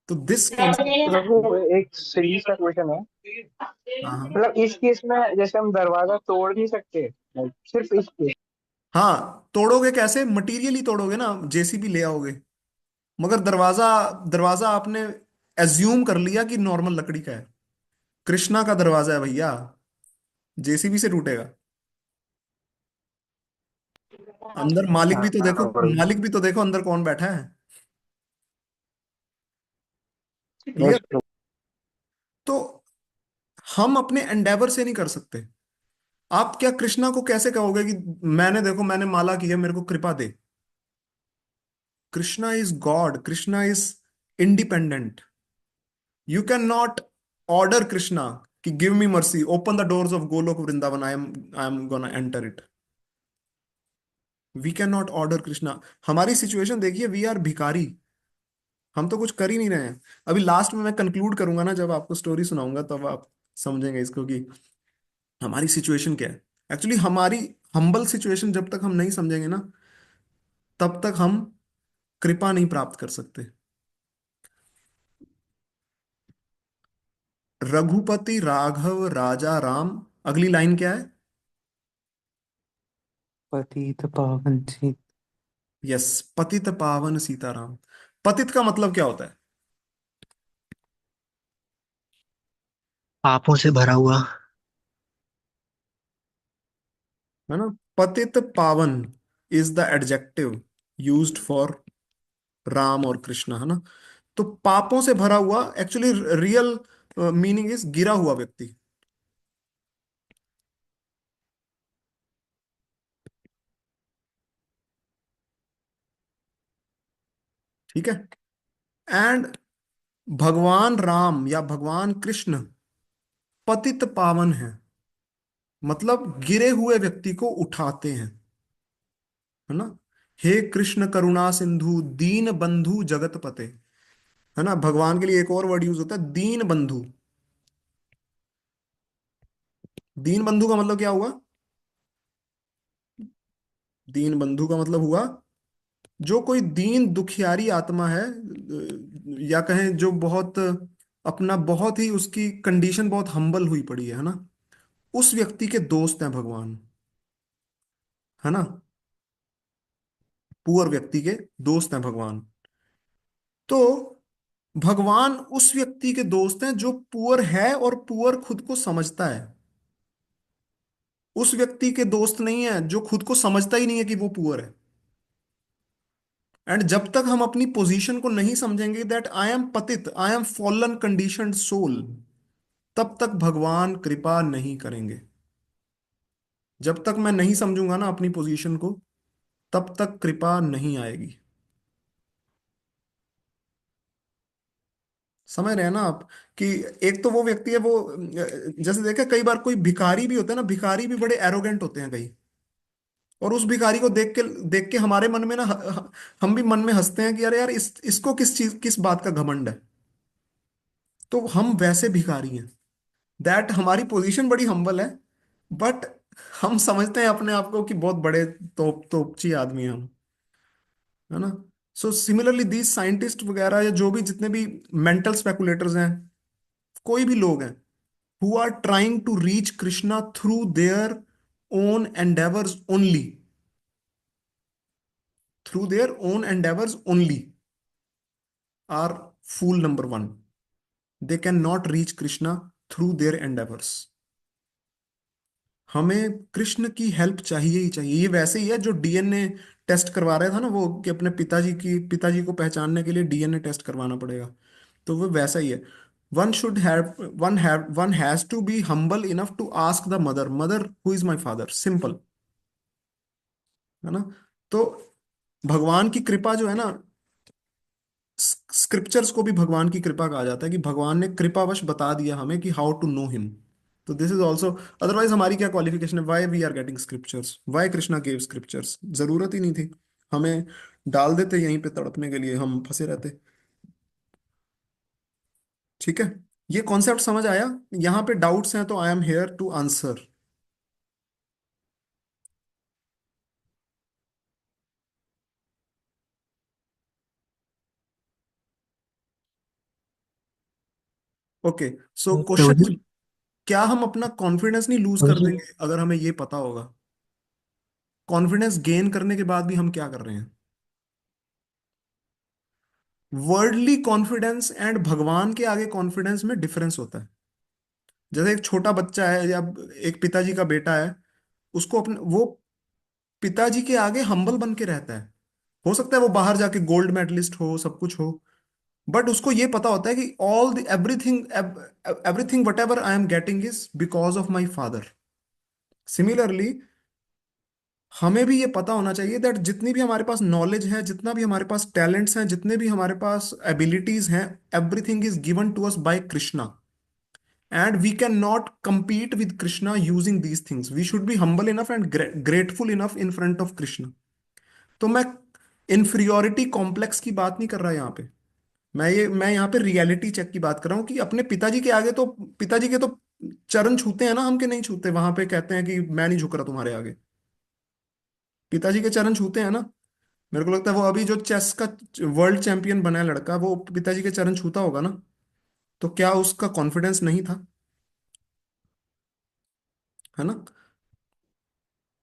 तो दिस कॉन्सेप्ट। प्रभु, एक सीरीज का क्वेश्चन है। हाँ हाँ। मतलब इस केस में जैसे हम दरवाजा तोड़ नहीं सकते, like, सिर्फ इस केस। हाँ, तोड़ोगे कैसे? मटीरियली तोड़ोगे ना, जेसीबी ले आओगे। मगर दरवाजा, दरवाजा आपने एज्यूम कर लिया कि नॉर्मल लकड़ी का है। कृष्णा का दरवाजा है भैया, जेसीबी से टूटेगा। अंदर मालिक भी तो देखो, हाँ वही। मालिक भी तो देखो अंदर कौन बैठा है। Yes clear? तो हम अपने एंडेवर से नहीं कर सकते। आप क्या कृष्णा को कैसे कहोगे कि मैंने, देखो मैंने माला की है, मेरे को कृपा दे? Krishna is God, Krishna is independent. You can not order Krishna कि give me mercy, open the doors of Golok Vrindavan, I am gonna enter it. We can not order Krishna. हमारी सिचुएशन देखिए, वी आर भिखारी, हम तो कुछ कर ही नहीं रहे हैं। अभी लास्ट में मैं कंक्लूड करूंगा ना, जब आपको स्टोरी सुनाऊंगा तब आप समझेंगे इसको कि हमारी सिचुएशन क्या है। एक्चुअली हमारी हम्बल सिचुएशन जब तक हम नहीं समझेंगे ना, तब तक हम कृपा नहीं प्राप्त कर सकते। रघुपति राघव राजा राम, अगली लाइन क्या है? पतित पावन जी। यस, पतित पावन सीताराम। पतित का मतलब क्या होता है? पापों से भरा हुआ। है ना? पतित पावन is the adjective used for Ram और कृष्ण, है ना? तो पापों से भरा हुआ, एक्चुअली रियल मीनिंग इज गिरा हुआ व्यक्ति। ठीक है। एंड भगवान राम या भगवान कृष्ण पतित पावन है, मतलब गिरे हुए व्यक्ति को उठाते हैं, है ना? हे कृष्ण करुणा सिंधु दीन बंधु जगत पते। है ना? भगवान के लिए एक और वर्ड यूज होता है, दीन बंधु। दीन बंधु का मतलब क्या हुआ? दीन बंधु का मतलब हुआ जो कोई दीन दुखियारी आत्मा है, या कहें जो बहुत अपना, बहुत ही उसकी कंडीशन बहुत हम्बल हुई पड़ी है ना? उस व्यक्ति के दोस्त हैं भगवान, है ना? पुअर व्यक्ति के दोस्त हैं भगवान। तो भगवान उस व्यक्ति के दोस्त हैं जो पुअर है और पुअर खुद को समझता है। उस व्यक्ति के दोस्त नहीं है जो खुद को समझता ही नहीं है कि वो पुअर है। एंड जब तक हम अपनी पोजीशन को नहीं समझेंगे दैट आई एम पतित, I am fallen conditioned soul, तब तक भगवान कृपा नहीं करेंगे। जब तक मैं नहीं समझूंगा ना अपनी पोजीशन को, तब तक कृपा नहीं आएगी। समझ रहे हैं ना आप? कि एक तो वो व्यक्ति है, वो जैसे देखा कई बार कोई भिखारी भी होता है ना, भिखारी भी बड़े एरोगेंट होते हैं कई। और उस भिखारी को देख के हमारे मन में ना हम भी मन में हंसते हैं कि अरे यार, इसको किस चीज, किस बात का घमंड है। तो हम वैसे भिखारी हैं, दैट हमारी पोजीशन बड़ी हम्बल है, बट हम समझते हैं अपने आप को कि बहुत बड़े तोपची आदमी हैं हम, है ना? सो सिमिलरली दीज साइंटिस्ट वगैरह या जो भी जितने भी मेंटल स्पेकुलेटर्स हैं, कोई भी लोग हैं who are trying to reach Krishna through their own endeavours only, through their own endeavours only, are fool number one. They can not reach Krishna through their endeavours. हमें कृष्ण की हेल्प चाहिए ही चाहिए। ये वैसे ही है जो डीएनए टेस्ट करवा रहा था ना वो, कि अपने पिताजी को पहचानने के लिए डीएनए टेस्ट करवाना पड़ेगा। तो वो वैसा ही है। One should have one has to be humble enough to ask the mother, mother who is my father, simple. है ना? तो भगवान की कृपा जो है ना, स्क्रिप्चर्स को भी भगवान की कृपा कहा जाता है, कि भगवान ने कृपावश बता दिया हमें कि हाउ टू नो हिम। तो दिस इज ऑल्सो, अदरवाइज हमारी क्या क्वालिफिकेशन है? Why we are getting scriptures, why Krishna gave scriptures? जरूरत ही नहीं थी। हमें डाल देते यहीं पे तड़पने के लिए, हम फंसे रहते। ठीक है, ये कॉन्सेप्ट समझ आया? यहाँ पे डाउट्स हैं तो I am here to answer. Okay, so question is, Prabhu क्या हम अपना कॉन्फिडेंस नहीं लूज कर जी। देंगे अगर हमें ये पता होगा? कॉन्फिडेंस गेन करने के बाद भी हम क्या कर रहे हैं? वर्ल्डली कॉन्फिडेंस एंड भगवान के आगे कॉन्फिडेंस में डिफरेंस होता है। जैसे एक छोटा बच्चा है या एक पिताजी का बेटा है, उसको अपने वो पिताजी के आगे हम्बल बन के रहता है। हो सकता है वो बाहर जाके गोल्ड मेडलिस्ट हो, सब कुछ हो, बट उसको ये पता होता है कि all the everything, everything what ever I am getting is because of my father. Similarly हमें भी ये पता होना चाहिए दैट जितनी भी हमारे पास नॉलेज है, जितना भी हमारे पास टैलेंट्स हैं, जितने भी हमारे पास एबिलिटीज हैं, everything is given to us by Krishna, and we can not compete with Krishna using these things. We should be humble enough and grateful enough in front of Krishna. तो मैं इंफीरियोरिटी कॉम्प्लेक्स की बात नहीं कर रहा यहाँ पे. मैं यहाँ पे रियलिटी चेक की बात कर रहा हूँ कि अपने पिताजी के आगे तो, पिताजी के तो चरण छूते हैं ना हम, के नहीं छूते? वहां पे कहते हैं कि मैं नहीं झुक रहा तुम्हारे आगे. पिताजी के चरण छूते हैं ना. मेरे को लगता है वो अभी जो चेस का वर्ल्ड चैंपियन बना है लड़का, वो पिताजी के चरण छूता होगा ना. तो क्या उसका कॉन्फिडेंस नहीं था? है ना.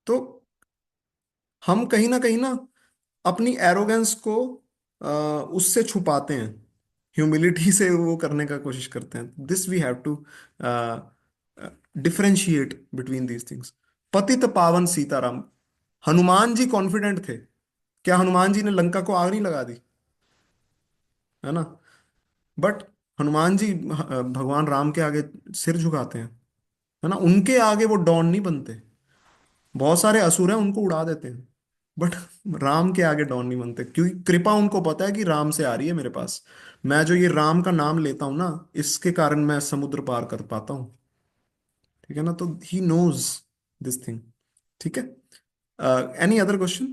तो हम कहीं ना अपनी एरोगेंस को उससे छुपाते हैं, ह्यूमिलिटी से वो करने का कोशिश करते हैं. This we have to differentiate between these things. पतित पावन सीताराम. हनुमान जी कॉन्फिडेंट थे. क्या हनुमान जी ने लंका को आग नहीं लगा दी? है ना. बट हनुमान जी भगवान राम के आगे सिर झुकाते हैं. है ना. उनके आगे वो डॉन नहीं बनते. बहुत सारे असुर हैं, उनको उड़ा देते हैं. बट राम के आगे डॉन नहीं बनते, क्योंकि कृपा उनको पता है कि राम से आ रही है मेरे पास. मैं जो ये राम का नाम लेता हूं ना, इसके कारण मैं समुद्र पार कर पाता हूँ. ठीक है ना. तो ही नोज दिस थिंग. ठीक है. Any other question?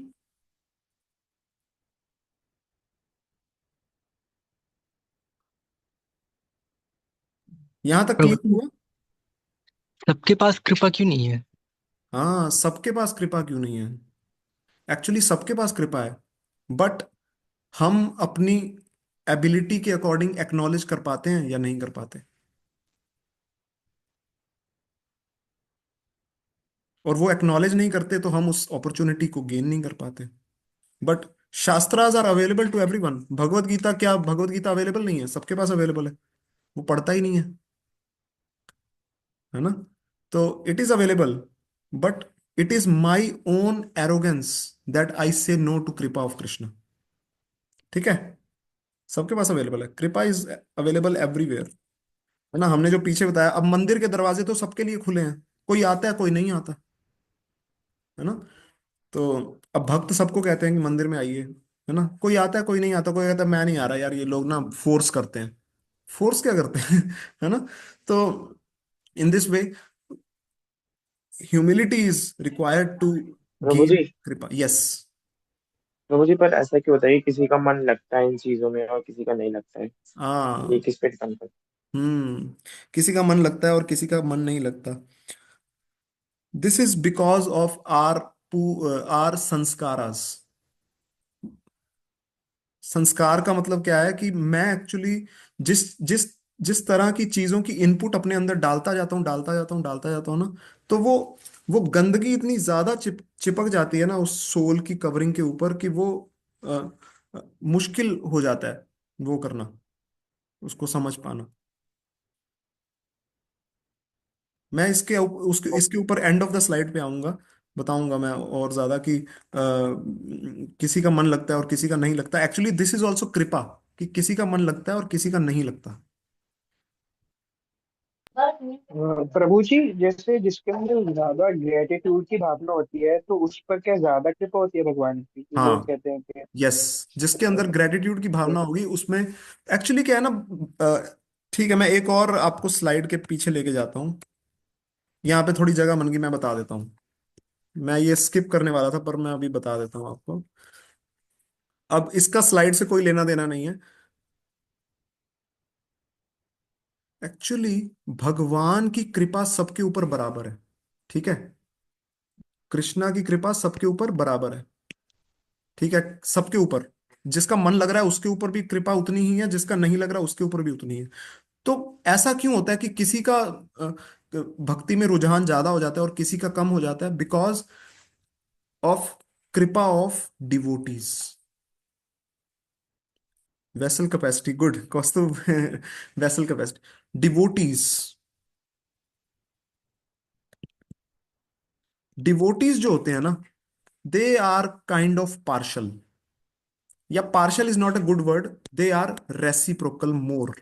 यहां तक प्रभु, क्लियर हुआ? सबके पास कृपा क्यों नहीं है? हाँ, सबके पास कृपा क्यों नहीं है? एक्चुअली सबके पास कृपा है, बट हम अपनी एबिलिटी के अकॉर्डिंग एक्नॉलेज कर पाते हैं या नहीं कर पाते. और वो एक्नॉलेज नहीं करते तो हम उस अपॉर्चुनिटी को गेन नहीं कर पाते. बट शास्त्राज are available to everyone. Bhagavad Gita, क्या भगवत गीता अवेलेबल नहीं है? सबके पास अवेलेबल है. वो पढ़ता ही नहीं है. है ना. तो it is available, but it is my own arrogance that I से नो टू कृपा ऑफ कृष्ण. ठीक है. सबके पास अवेलेबल है. कृपा इज अवेलेबल एवरीवेयर. है ना. हमने जो पीछे बताया, अब मंदिर के दरवाजे तो सबके लिए खुले हैं. कोई आता है, कोई नहीं आता. है ना. तो अब भक्त सबको कहते हैं कि मंदिर में आइए. है ना. कोई आता है, कोई नहीं आता. कोई कहता है मैं नहीं आ रहा यार, ये लोग ना फोर्स करते हैं. फोर्स क्या करते हैं? है ना. तो in this way humility is required to Prabhu gain ji, कृपा. यस. प्रभु जी, पर ऐसा क्यों होता है कि किसी का मन लगता है इन चीजों में और किसी का नहीं लगता है? ये हाँ. किस पे डिपेंड करता किसी का मन लगता है और किसी का मन नहीं लगता. This is because of our संस्कारास. संस्कार का मतलब क्या है कि मैं एक्चुअली जिस जिस जिस तरह की चीजों की इनपुट अपने अंदर डालता जाता हूँ, डालता जाता हूँ, डालता जाता हूँ ना, तो वो गंदगी इतनी ज्यादा चिपक जाती है ना उस सोल की कवरिंग के ऊपर, कि वो अ, मुश्किल हो जाता है वो करना, उसको समझ पाना. मैं है? इसके ऊपर एंड ऑफ द स्लाइड पे आऊंगा, बताऊंगा मैं और ज्यादा कि किसी का मन लगता है और किसी का नहीं लगता. एक्चुअली दिस इज ऑल्सो कृपा, कि किसी का मन लगता है और किसी का नहीं लगता. प्रभु जी, जैसे जिसके अंदर ज्यादा ग्रेटिट्यूड की भावना होती है तो उस पर क्या ज्यादा कृपा होती है भगवान की, कि लोग हाँ. कहते हैं कि यस. जिसके अंदर ग्रेटिट्यूड की भावना होगी उसमें, एक्चुअली क्या है ना. ठीक है, मैं एक और आपको स्लाइड के पीछे लेके जाता हूँ. यहाँ पे थोड़ी जगह बन गई, मैं बता देता हूँ. मैं ये स्किप करने वाला था, पर मैं अभी बता देता हूँ आपको. अब इसका स्लाइड से कोई लेना देना नहीं है. एक्चुअली भगवान की कृपा सबके ऊपर बराबर है. ठीक है. कृष्णा की कृपा सबके ऊपर बराबर है. ठीक है. सबके ऊपर, जिसका मन लग रहा है उसके ऊपर भी कृपा उतनी ही है, जिसका नहीं लग रहा उसके ऊपर भी उतनी है. तो ऐसा क्यों होता है कि किसी का भक्ति में रुझान ज्यादा हो जाता है और किसी का कम हो जाता है? बिकॉज ऑफ कृपा of devotees. Vessel capacity. Good Kaustubh. Vessel capacity, devotees. Devotees जो होते हैं ना, they are kind of partial, या partial is not a good word, they are reciprocal more.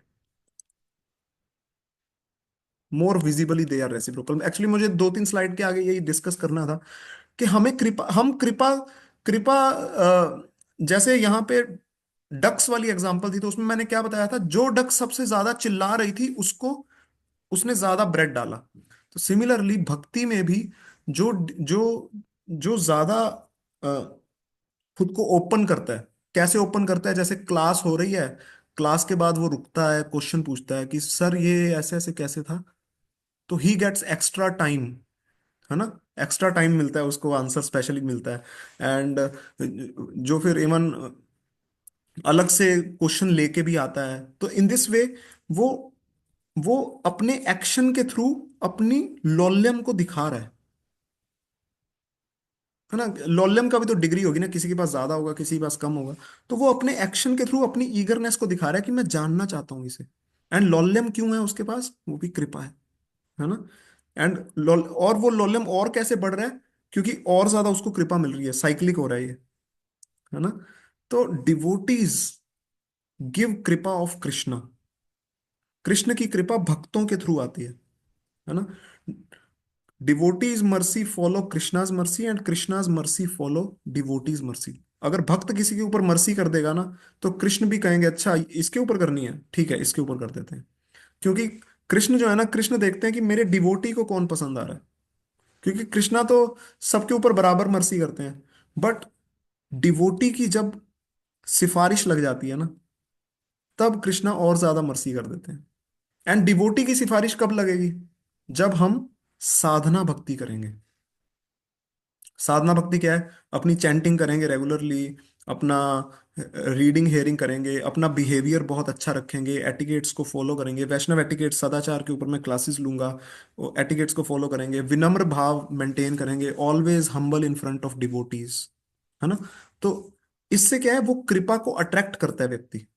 More visibly they are reciprocal. Actually मुझे 2-3 slide के आगे यही discuss करना था. कि हमें कृपा, हम कृपा, कृपा जैसे यहाँ पे डक्स वाली एग्जांपल थी, तो उसमें मैंने क्या बताया था, जो डक सबसे ज्यादा चिल्ला रही थी उसको उसने ज्यादा ब्रेड डाला। तो सिमिलरली भक्ति में भी जो जो जो ज्यादा खुद को ओपन करता है, कैसे ओपन करता है, जैसे क्लास हो रही है, क्लास के बाद वो रुकता है, क्वेश्चन पूछता है कि सर ये ऐसे ऐसे कैसे था, तो ही गेट्स एक्स्ट्रा टाइम, है ना, एक्स्ट्रा टाइम मिलता है उसको, आंसर स्पेशली मिलता है। एंड जो फिर इवन अलग से क्वेश्चन लेके भी आता है। तो इन दिस वे वो वो अपने एक्शन के थ्रू अपनी लौल्यम को दिखा रहा है ना। लौल्यम का भी तो डिग्री होगी ना, किसी के पास ज्यादा होगा, किसी के पास कम होगा। तो वो अपने एक्शन के थ्रू अपनी ईगरनेस को दिखा रहा है कि मैं जानना चाहता हूं इसे। एंड लौल्यम क्यों है उसके पास, वो भी कृपा है ना। एंड और वो लौल्यम और कैसे बढ़ रहा है, क्योंकि और ज्यादा उसको कृपा मिल रही है, साइक्लिक हो रहा है ये, है ना। तो डिवोटीज गिव कृपा ऑफ कृष्णा, कृष्ण की कृपा भक्तों के थ्रू आती है ना। Devotees mercy follow Krishna's mercy and Krishna's mercy follow devotees mercy. अगर भक्त किसी के ऊपर मर्सी कर देगा ना, तो कृष्ण भी कहेंगे अच्छा इसके ऊपर करनी है, ठीक है इसके ऊपर कर देते हैं। क्योंकि कृष्ण जो है ना, कृष्ण देखते हैं कि मेरे डिवोटी को कौन पसंद आ रहा है। क्योंकि कृष्णा तो सबके ऊपर बराबर मर्सी करते हैं, बट डिवोटी की जब सिफारिश लग जाती है ना, तब कृष्णा और ज्यादा मर्सी कर देते हैं। एंड डिवोटी की सिफारिश कब लगेगी, जब हम साधना भक्ति करेंगे। साधना भक्ति क्या है, अपनी चैंटिंग करेंगे रेगुलरली, अपना रीडिंग हेयरिंग करेंगे, अपना बिहेवियर बहुत अच्छा रखेंगे, एटिकेट्स को फॉलो करेंगे, वैष्णव एटिकेट सदाचार के ऊपर मैं क्लासेस लूंगा, वो एटिकेट्स को फॉलो करेंगे, विनम्र भाव मेंटेन करेंगे, always humble in front of devotees, है ना। तो इससे क्या है, वो कृपा को अट्रैक्ट करता है व्यक्ति,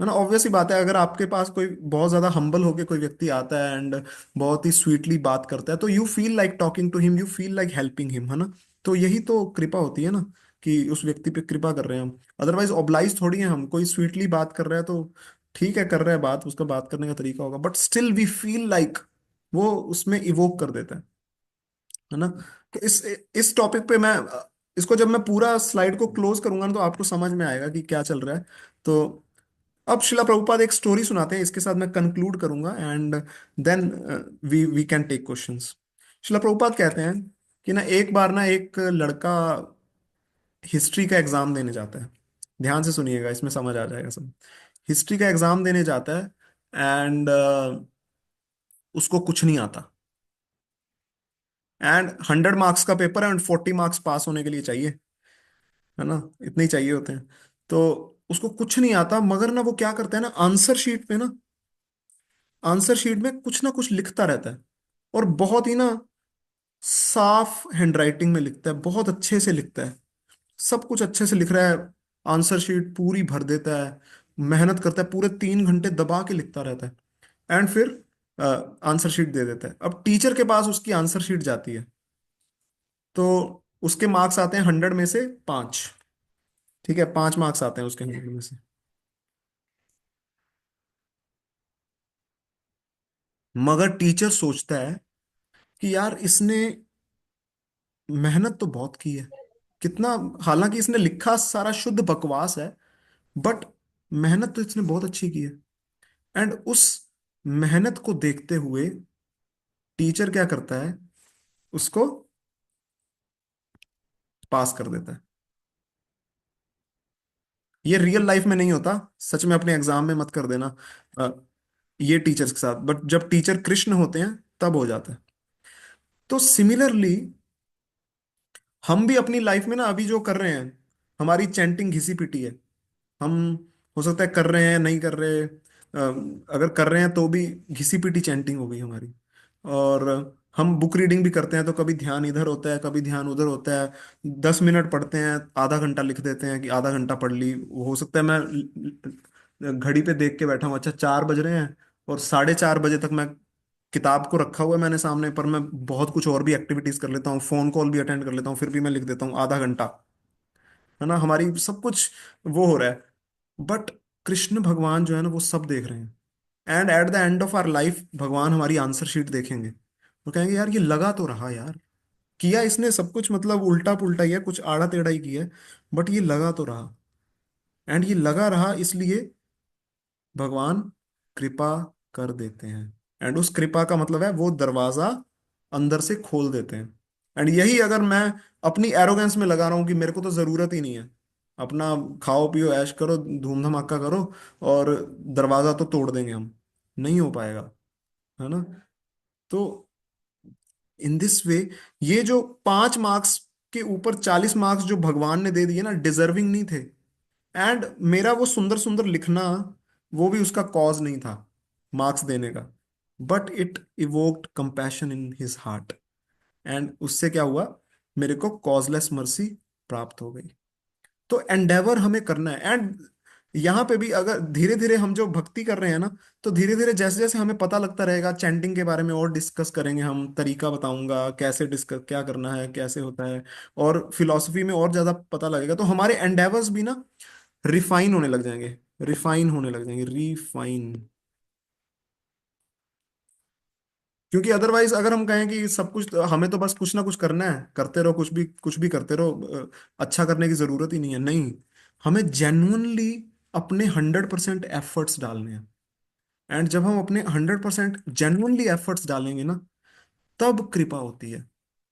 है ना। ऑब्वियस ही बात है, अगर आपके पास कोई बहुत ज्यादा हम्बल होके कोई व्यक्ति आता है एंड बहुत ही स्वीटली बात करता है, तो you feel like talking to him, you feel like helping him, है ना। तो यही तो कृपा होती है ना, कि उस व्यक्ति पे कृपा कर रहे हैं हम। अदरवाइज ऑब्लाइज थोड़ी है हम, कोई स्वीटली बात कर रहा है तो ठीक है, कर रहा है बात, उसका बात करने का तरीका होगा, but still we feel like वो उसमें इवोक कर देता है ना। तो इस टॉपिक पे मैं इसको जब मैं पूरा स्लाइड को क्लोज करूंगा ना, तो आपको समझ में आएगा कि क्या चल रहा है। तो अब शिला प्रभुपाद एक स्टोरी सुनाते हैं, इसके साथ मैं कंक्लूड करूंगा, and then we we can take questions. शिला प्रभुपाद कहते हैं कि ना एक बार ना एक लड़का हिस्ट्री का एग्जाम देने जाता है। ध्यान से सुनिएगा, इसमें समझ आ जाएगा सब। हिस्ट्री का एग्जाम देने जाता है एंड उसको कुछ नहीं आता। एंड 100 मार्क्स का पेपर है एंड 40 मार्क्स पास होने के लिए चाहिए, है ना, इतने ही चाहिए होते हैं। तो उसको कुछ नहीं आता, मगर ना वो क्या करता है ना, आंसर शीट पे ना, आंसर शीट में कुछ ना कुछ लिखता रहता है। और बहुत ही ना साफ हैंडराइटिंग में लिखता है, बहुत अच्छे से लिखता है, सब कुछ अच्छे से लिख रहा है, आंसर शीट पूरी भर देता है, मेहनत करता है, पूरे 3 घंटे दबा के लिखता रहता है, एंड फिर आंसर शीट दे देता है। अब टीचर के पास उसकी आंसर शीट जाती है, तो उसके मार्क्स आते हैं 100 में से 5। ठीक है, 5 मार्क्स आते हैं उसके 100 में से। मगर टीचर सोचता है कि यार इसने मेहनत तो बहुत की है, कितना, हालांकि इसने लिखा सारा शुद्ध बकवास है, बट मेहनत तो इसने बहुत अच्छी की है। एंड उस मेहनत को देखते हुए टीचर क्या करता है, उसको पास कर देता है। ये रियल लाइफ में नहीं होता, सच में अपने एग्जाम में मत कर देना अ, ये टीचर्स के साथ, बट जब टीचर कृष्ण होते हैं तब हो जाता है। तो सिमिलरली हम भी अपनी लाइफ में ना अभी जो कर रहे हैं, हमारी चैंटिंग घिसी पिटी है, हम हो सकता है कर रहे हैं, नहीं कर रहे, अगर कर रहे हैं तो भी घिसी पिटी चैंटिंग हो गई हमारी। और हम बुक रीडिंग भी करते हैं, तो कभी ध्यान इधर होता है, कभी ध्यान उधर होता है। 10 मिनट पढ़ते हैं, आधा घंटा लिख देते हैं कि आधा घंटा पढ़ ली, हो सकता है मैं घड़ी पे देख के बैठा हूँ, अच्छा 4 बज रहे हैं, और 4:30 बजे तक मैं किताब को रखा हुआ है मैंने सामने, पर मैं बहुत कुछ और भी एक्टिविटीज कर लेता हूँ, फोन कॉल भी अटेंड कर लेता हूँ, फिर भी मैं लिख देता हूँ आधा घंटा, है ना। हमारी सब कुछ वो हो रहा है, बट कृष्ण भगवान जो है ना वो सब देख रहे हैं। And at the end of our life भगवान हमारी आंसर शीट देखेंगे, वो कहेंगे यार ये लगा तो रहा यार, किया इसने सब कुछ, मतलब उल्टा पुल्टा ही है, कुछ आड़ा टेढ़ा ही किया है, बट ये लगा तो रहा। एंड ये लगा रहा इसलिए भगवान कृपा कर देते हैं। एंड उस कृपा का मतलब है वो दरवाजा अंदर से खोल देते हैं। एंड यही अगर मैं अपनी एरोगेंस में लगा रहा हूं कि मेरे को तो जरूरत ही नहीं है, अपना खाओ पियो ऐश करो धूम धमाका करो, और दरवाजा तो तोड़ देंगे हम, नहीं हो पाएगा, है ना। तो इन दिस वे, ये जो 5 मार्क्स के ऊपर 40 मार्क्स जो भगवान ने दे दिए ना, डिजर्विंग नहीं थे। एंड मेरा वो सुंदर सुंदर लिखना, वो भी उसका कॉज नहीं था मार्क्स देने का, but it evoked compassion in his heart. And उससे क्या हुआ, मेरे को कॉजलेस मर्सी प्राप्त हो गई। तो एंडेवर हमें करना है। एंड यहाँ पे भी अगर धीरे धीरे हम जो भक्ति कर रहे हैं ना, तो धीरे धीरे जैसे जैसे हमें पता लगता रहेगा, चैंटिंग के बारे में और डिस्कस करेंगे, हम तरीका बताऊंगा कैसे डिस्कस क्या करना है कैसे होता है, और फिलॉसफी में और ज्यादा पता लगेगा, तो हमारे एंडेवर्स भी ना रिफाइन होने लग जाएंगे, रिफाइन होने लग जाएंगे, रिफाइन। क्योंकि अदरवाइज अगर हम कहें कि सब कुछ हमें तो बस कुछ ना कुछ करना है, करते रहो, कुछ भी करते रहो, अच्छा करने की जरूरत ही नहीं है, नहीं। हमें जेन्युइनली अपने 100% एफर्ट्स डालने हैं। एंड जब हम अपने 100% जेन्युइनली एफर्ट्स डालेंगे ना, तब कृपा होती है।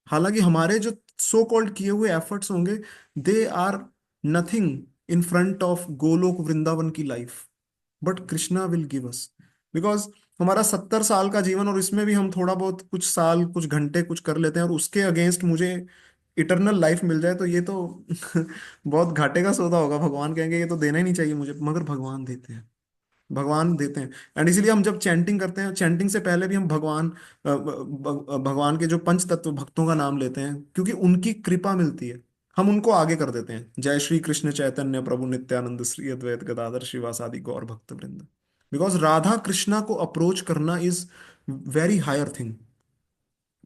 हालांकि हमारे जो सो कॉल्ड किए हुए एफर्ट्स होंगे, they are nothing in front of Golok Vrindavan की life, but Krishna will give us. Because हमारा 70 साल का जीवन, और इसमें भी हम थोड़ा बहुत कुछ साल कुछ घंटे कुछ कर लेते हैं, और उसके अगेंस्ट मुझे इटरनल लाइफ मिल जाए, तो ये तो बहुत घाटे का सौदा होगा। भगवान कहेंगे ये तो देना ही नहीं चाहिए मुझे, मगर भगवान देते हैं, भगवान देते हैं। एंड इसीलिए हम जब चैंटिंग करते हैं, चैंटिंग से पहले भी हम भगवान के जो पंच तत्व भक्तों का नाम लेते हैं, क्योंकि उनकी कृपा मिलती है। हम उनको आगे कर देते हैं, जय श्री कृष्ण चैतन्य प्रभु नित्यानंद श्री अद्वैत गदाधर श्रीवासादि गौर भक्त वृंद। बिकॉज राधा कृष्णा को अप्रोच करना is very higher thing,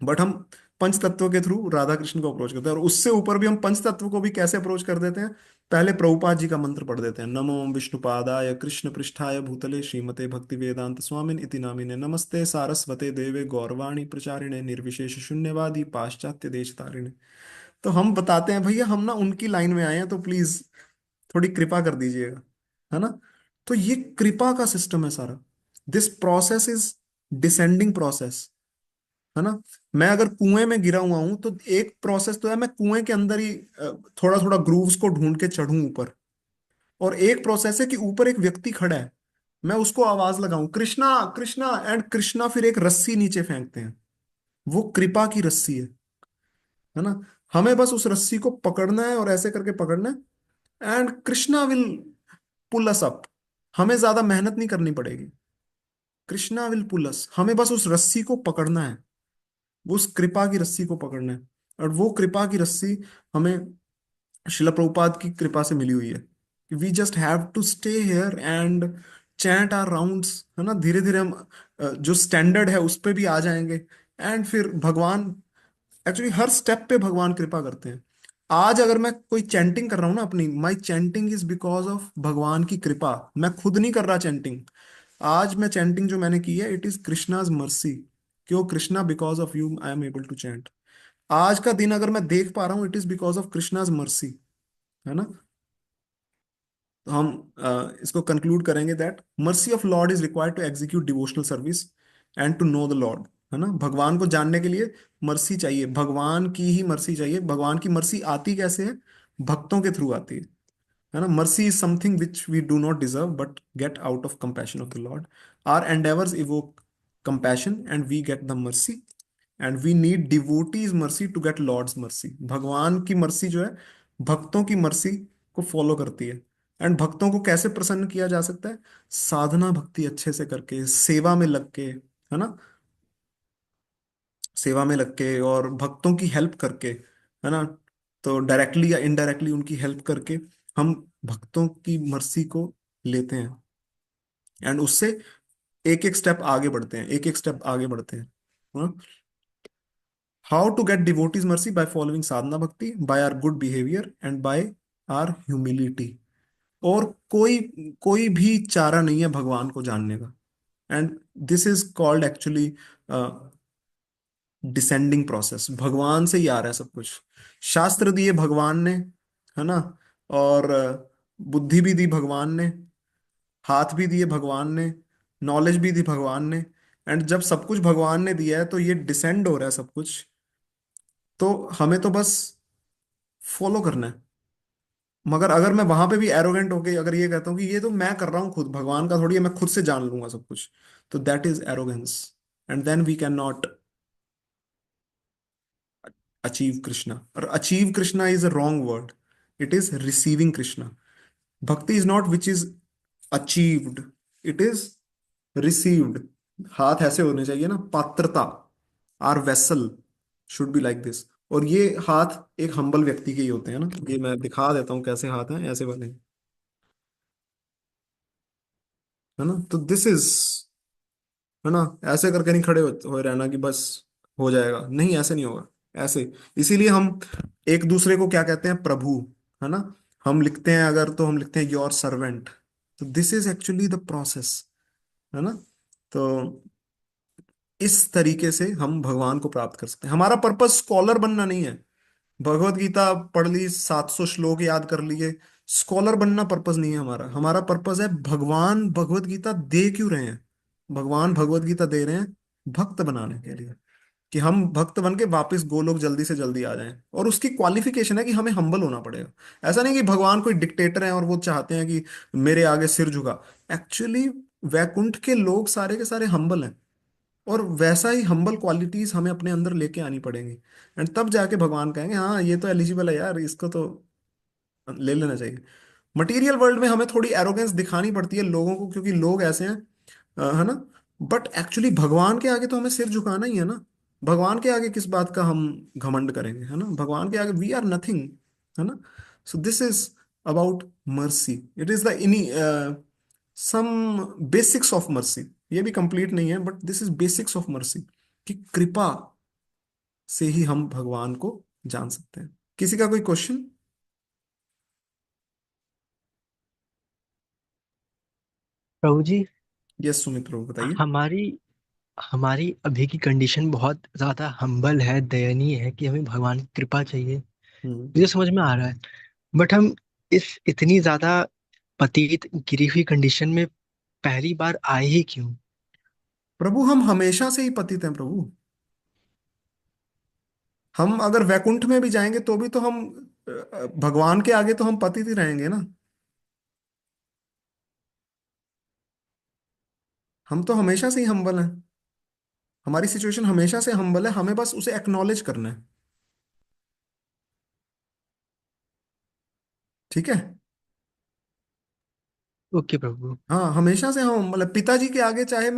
but हम पंच तत्व के थ्रू राधा कृष्ण को अप्रोच करते हैं। और उससे ऊपर भी हम पंच तत्व को भी कैसे अप्रोच कर देते हैं, पहले प्रभुपाद जी का मंत्र पढ़ देते हैं, नमो विष्णुपादाय कृष्ण पृष्ठाय भूतले श्रीमते भक्ति वेदांत स्वामिन इति नामिने नमस्ते सारस्वते देवे गौरवाणी प्रचारिणे निर्विशेष शून्यवादी पाश्चात्य देश तारिणे। तो हम बताते हैं भैया हम ना उनकी लाइन में आए हैं, तो प्लीज थोड़ी कृपा कर दीजिएगा, है ना। तो ये कृपा का सिस्टम है सारा। This process is descending process, है ना। मैं अगर कुएं में गिरा हुआ हूं, तो एक प्रोसेस तो है मैं कुएं के अंदर ही थोड़ा थोड़ा ग्रूव्स को ढूंढ के चढ़ूं ऊपर, और एक प्रोसेस है कि ऊपर एक व्यक्ति खड़ा है, मैं उसको आवाज लगाऊं कृष्णा कृष्णा, एंड कृष्णा फिर एक रस्सी नीचे फेंकते हैं, वो कृपा की रस्सी है ना। हमें बस उस रस्सी को पकड़ना है, और ऐसे करके पकड़ना है, and Krishna will pull us up. हमें ज्यादा मेहनत नहीं करनी पड़ेगी, कृष्णा विल पुल अस, हमें बस उस रस्सी को पकड़ना है, वो उस कृपा की रस्सी को पकड़ना है। और वो कृपा की रस्सी हमें शिला प्रभुपाद की कृपा से मिली हुई है। We just have to stay here and chant our rounds, है ना। धीरे धीरे हम जो स्टैंडर्ड है उस पे भी आ जाएंगे, एंड फिर भगवान एक्चुअली हर स्टेप पे भगवान कृपा करते हैं। आज अगर मैं कोई चैंटिंग कर रहा हूँ ना अपनी, माई चैंटिंग इज बिकॉज ऑफ भगवान की कृपा, मैं खुद नहीं कर रहा चैंटिंग। आज मैं चैंटिंग जो मैंने की है, इट इज कृष्णाज मर्सी, क्यों Krishna because of you I am able to chant. आज का दिन अगर मैं देख पा रहा हूँ, it is because of Krishna's mercy, है ना। तो हम इसको कंक्लूड करेंगे that mercy of lord is required to execute devotional service and to know the lord, है ना। भगवान को जानने के लिए मर्सी चाहिए, भगवान की ही मर्सी चाहिए। भगवान की मर्सी आती कैसे है, भक्तों के थ्रू आती है ना। Mercy is something which we do not deserve but get out of compassion of the lord. Our endeavours evoke compassion and we get the mercy, and we need devotees mercy to get lord's mercy. भगवान की mercy जो है भक्तों की mercy को follow करती है। And भक्तों को कैसे प्रसन्न किया जा सकता है, साधना भक्ति अच्छे से करके, सेवा में लग के, है ना, सेवा में लग के और भक्तों की हेल्प करके, है ना। तो डायरेक्टली या इनडायरेक्टली उनकी हेल्प करके हम भक्तों की मर्सी को लेते हैं, एंड उससे एक एक स्टेप आगे बढ़ते हैं, एक एक स्टेप आगे बढ़ते हैं। How to get devotees mercy, by following sadhana bhakti, by our good behaviour and by our humility. और कोई कोई भी चारा नहीं है भगवान को जानने का। And this is called actually descending process, भगवान से ही आ रहा है सब कुछ। शास्त्र दिए भगवान ने, है ना, और बुद्धि भी दी भगवान ने, हाथ भी दिए भगवान ने, नॉलेज भी दी भगवान ने। एंड जब सब कुछ भगवान ने दिया है तो ये डिसेंड हो रहा है सब कुछ, तो हमें तो बस फॉलो करना है। मगर अगर मैं वहां पे भी एरोगेंट होके अगर ये कहता हूँ कि ये तो मैं कर रहा हूँ खुद, भगवान का थोड़ी है, मैं खुद से जान लूंगा सब कुछ, तो that is arrogance, and then we can not achieve Krishna. और achieve Krishna is a wrong word, it is receiving Krishna. Bhakti is not which is achieved, it is received. हाथ ऐसे होने चाहिए ना, पात्रता, our vessel should be like this. और ये हाथ एक हम्बल व्यक्ति के ही होते हैं ना, ये मैं दिखा देता हूँ कैसे हाथ हैं, ऐसे वाले, है ना। तो दिस इज, है ना, ऐसे करके नहीं खड़े हो रहना कि बस हो जाएगा, नहीं ऐसे नहीं होगा, ऐसे। इसीलिए हम एक दूसरे को क्या कहते हैं, प्रभु, है ना। हम लिखते हैं अगर, तो हम लिखते हैं योर सर्वेंट। तो this is actually the process, है ना। तो इस तरीके से हम भगवान को प्राप्त कर सकते हैं। हमारा पर्पस स्कॉलर बनना नहीं है। भगवत गीता पढ़ ली, 700 श्लोक याद कर लिए, स्कॉलर बनना पर्पस नहीं है हमारा। हमारा पर्पस है, भगवान भगवत गीता दे क्यों रहे हैं, भगवान भगवत गीता दे रहे हैं भक्त बनाने के लिए, कि हम भक्त बन के वापस गोलोक जल्दी से जल्दी आ जाएं। और उसकी क्वालिफिकेशन है कि हमें हम्बल होना पड़ेगा। ऐसा नहीं कि भगवान कोई डिक्टेटर है और वो चाहते हैं कि मेरे आगे सिर झुका। एक्चुअली वैकुंठ के लोग सारे के सारे हम्बल हैं, और वैसा ही हम्बल क्वालिटीज हमें अपने अंदर लेके आनी पड़ेंगी। एंड तब जाके भगवान कहेंगे हाँ ये तो एलिजिबल है यार, इसको तो ले लेना चाहिए। मटेरियल वर्ल्ड में हमें थोड़ी एरोगेंस दिखानी पड़ती है लोगों को, क्योंकि लोग ऐसे हैं, है ना। बट एक्चुअली भगवान के आगे तो हमें सिर झुकाना ही है ना। भगवान के आगे किस बात का हम घमंड करेंगे, है ना। भगवान के आगे वी आर नथिंग, है ना। So this is about mercy, it is the इनी सम बेसिक्स ऑफ मर्सी। ये भी कंप्लीट नहीं है, but this is basics of mercy, कि कृपा से ही हम भगवान को जान सकते हैं। किसी का कोई क्वेश्चन? प्रभु जी, यस सुमित प्रभु बताइए। हमारी हमारी अभी की कंडीशन बहुत ज्यादा हम्बल है, दयनीय है कि हमें भगवान की कृपा चाहिए। हम्म। मुझे समझ में आ रहा है, बट हम इस इतनी ज्यादा पतित गिरी हुई कंडीशन में पहली बार आए ही क्यों? प्रभु हम हमेशा से ही पतित हैं प्रभु। हम अगर वैकुंठ में भी जाएंगे तो भी तो हम भगवान के आगे तो हम पतित ही रहेंगे ना। हम तो हमेशा से ही हम्बल हैं, हमारी सिचुएशन हमेशा से हम्बल है, हमें बस उसे एक्नॉलेज करना है। ठीक है। ओके प्रभु। हाँ हमेशा से हम मतलब पिताजी के आगे, चाहे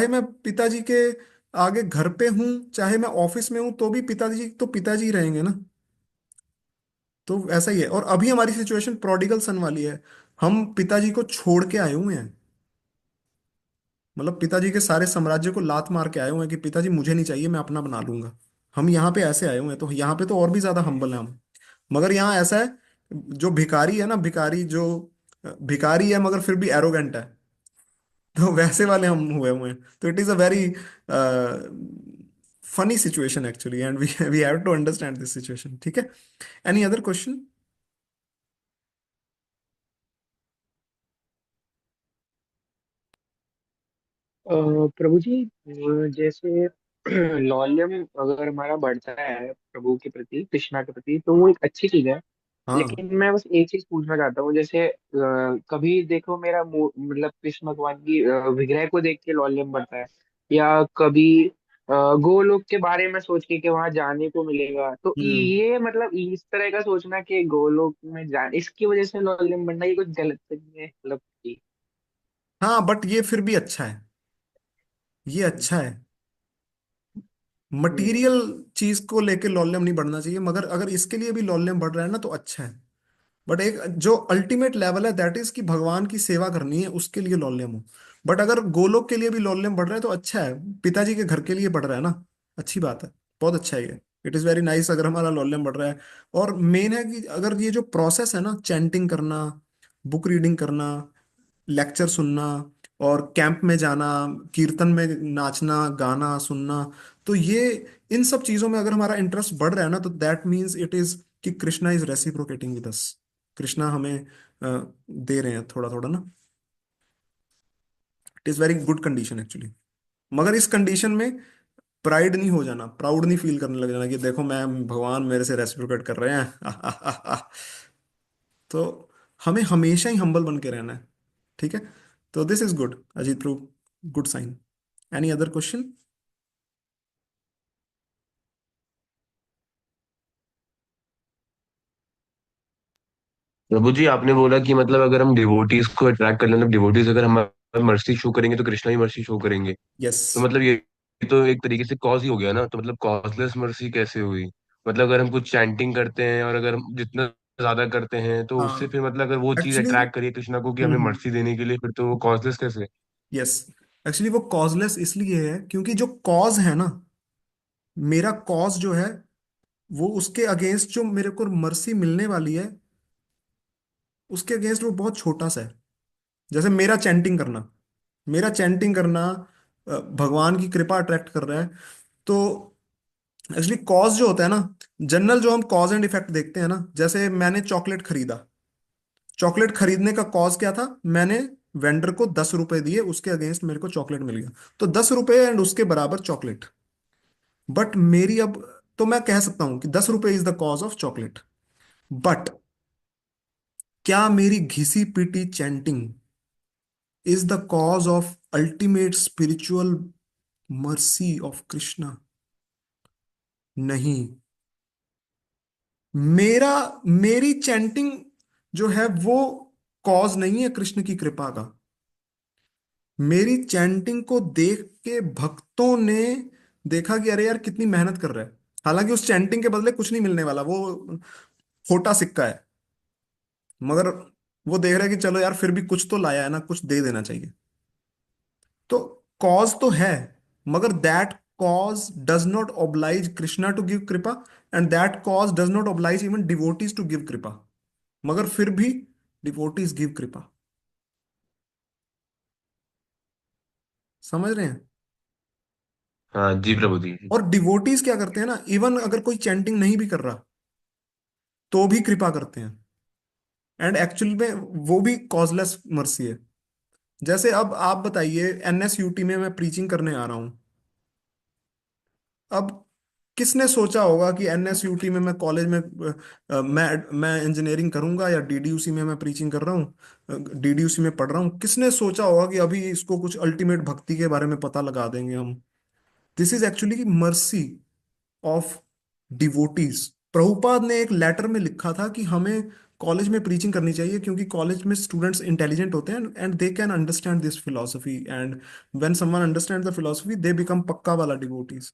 मैं पिताजी के आगे घर पे हूँ, चाहे मैं ऑफिस में हूँ, तो भी पिताजी तो पिताजी ही रहेंगे ना। तो ऐसा ही है। और अभी हमारी सिचुएशन प्रोडिगल सन वाली है। हम पिताजी को छोड़ के आए हुए हैं, मतलब पिताजी के सारे साम्राज्य को लात मार के आए हुए हैं कि पिताजी मुझे नहीं चाहिए, मैं अपना बना लूंगा। हम यहाँ पे ऐसे आए हुए हैं, तो यहाँ पे तो और भी ज्यादा हम्बल है हम। मगर यहाँ ऐसा है, जो भिखारी है ना, भिखारी जो भिखारी है मगर फिर भी एरोगेंट है, तो वैसे वाले हम हुए हुए हैं। तो it is a very funny situation actually, and we we have to understand this situation. ठीक है। Any other question? Prabhu ji, जैसे लॉल्यम अगर हमारा बढ़ता है प्रभु के प्रति, कृष्णा के प्रति, तो वो एक अच्छी चीज है। हाँ। लेकिन मैं बस एक चीज पूछना चाहता हूँ, जैसे कभी देखो मेरा मतलब कृष्ण भगवान की विग्रह को देख के लॉल्यम बढ़ता है, या कभी गोलोक के बारे में सोच के कि वहां जाने को मिलेगा, तो हम्म। ये मतलब इस तरह का सोचना कि गोलोक में जाने इसकी वजह से लॉल्यम बढ़ना, ये कुछ गलत तो नहीं है मतलब कि? हाँ बट ये फिर भी अच्छा है, ये अच्छा है। हम्म, मटेरियल चीज को लेके लॉल्यम नहीं बढ़ना चाहिए, मगर अगर इसके लिए भी लॉल्यम बढ़ रहा है ना तो अच्छा है। बट एक जो अल्टीमेट लेवल है दैट इज कि भगवान की सेवा करनी है, उसके लिए लॉल्यम हो। बट अगर गोलोक के लिए भी लॉल्यम बढ़ रहा है तो अच्छा है, पिताजी के घर के लिए बढ़ रहा है ना, अच्छी बात है, बहुत अच्छा है ये। इट इज वेरी नाइस अगर हमारा लॉल्यम बढ़ रहा है। और मेन है कि अगर ये जो प्रोसेस है ना, चैंटिंग करना, बुक रीडिंग करना, लेक्चर सुनना, और कैंप में जाना, कीर्तन में नाचना गाना सुनना। तो ये इन सब चीजों में अगर हमारा इंटरेस्ट बढ़ रहा है ना, तो दैट मीन्स इट इज कि Krishna is reciprocating with us. Krishna हमें दे रहे हैं थोड़ा थोड़ा ना। It is very good condition actually. मगर इस कंडीशन में प्राइड नहीं हो जाना, प्राउड नहीं फील करने लग जाना कि देखो मैं, भगवान मेरे से रेसिप्रोकेट कर रहे हैं। तो हमें हमेशा ही हम्बल बन के रहना है। ठीक है। तो this is good Ajit prove, good sign. Any other question? Prabhu ji, आपने बोला कि मतलब अगर हम डिवोटीज को अट्रैक्ट करना, मतलब डिवोटीज अगर हमारे मर्सी शो करेंगे तो कृष्णा ही मर्सी शो करेंगे। यस। तो मतलब ये तो एक तरीके से कॉज ही हो गया ना। तो मतलब कॉजलेस मर्सी कैसे हुई? मतलब अगर हम कुछ चैंटिंग करते हैं और अगर हम जितना ज्यादा करते हैं तो उससे हाँ फिर मतलब अगर वो चीज एक्चुअली, अट्रैक्ट करिए कृष्णा को कि हमें मर्सी देने के लिए, फिर तो वो कॉजलेस कैसे? यस, एक्चुअली वो कॉजलेस इसलिए है क्योंकि जो कॉज है ना, मेरा कॉज जो है, वो उसके अगेंस्ट जो मेरे को मर्सी मिलने वाली है, उसके अगेंस्ट वो बहुत छोटा सा है। जैसे मेरा चैंटिंग करना भगवान की कृपा अट्रैक्ट कर रहा है। तो एक्चुअली कॉज जो होता है ना, जनरल जो हम कॉज एंड इफेक्ट देखते हैं ना, जैसे मैंने चॉकलेट खरीदा, चॉकलेट खरीदने का कॉज क्या था? मैंने वेंडर को 10 रुपए दिए, उसके अगेंस्ट मेरे को चॉकलेट मिल गया। तो 10 रुपए एंड उसके बराबर चॉकलेट। बट मेरी अब, तो मैं कह सकता हूं कि 10 रुपए is the cause of chocolate. But क्या मेरी घिसी पिटी chanting is the cause of ultimate spiritual mercy of Krishna? नहीं। मेरा मेरी चैंटिंग जो है वो कॉज नहीं है कृष्ण की कृपा का। मेरी चैंटिंग को देख के भक्तों ने देखा कि अरे यार कितनी मेहनत कर रहा है। हालांकि उस चैंटिंग के बदले कुछ नहीं मिलने वाला, वो खोटा सिक्का है। मगर वो देख रहा है कि चलो यार फिर भी कुछ तो लाया है ना, कुछ दे देना चाहिए। तो कॉज तो है, मगर that cause does not oblige Krishna to give कृपा, and that cause does not oblige even devotees to give कृपा। मगर फिर भी डिवोटीज गिव कृपा। समझ रहे हैं? हाँ जी प्रभु जी। और डिवोटीज क्या करते हैं ना, इवन अगर कोई चैंटिंग नहीं भी कर रहा तो भी कृपा करते हैं। एंड एक्चुअली में वो भी कॉजलेस मर्सी है। जैसे अब आप बताइए, एनएसयूटी में मैं प्रीचिंग करने आ रहा हूं। अब किसने सोचा होगा कि एनएसयूटी में मैं कॉलेज में मैं इंजीनियरिंग करूंगा, या डीडीयूसी में मैं प्रीचिंग कर रहा हूँ, डीडीयूसी में पढ़ रहा हूँ, किसने सोचा होगा कि अभी इसको कुछ अल्टीमेट भक्ति के बारे में पता लगा देंगे हम? This is actually mercy of devotees. Prabhupada ने एक लेटर में लिखा था कि हमें कॉलेज में प्रीचिंग करनी चाहिए क्योंकि कॉलेज में स्टूडेंट्स इंटेलिजेंट होते हैं and they can understand this philosophy, and when someone understand the philosophy they become पक्का वाला डिवोटीज।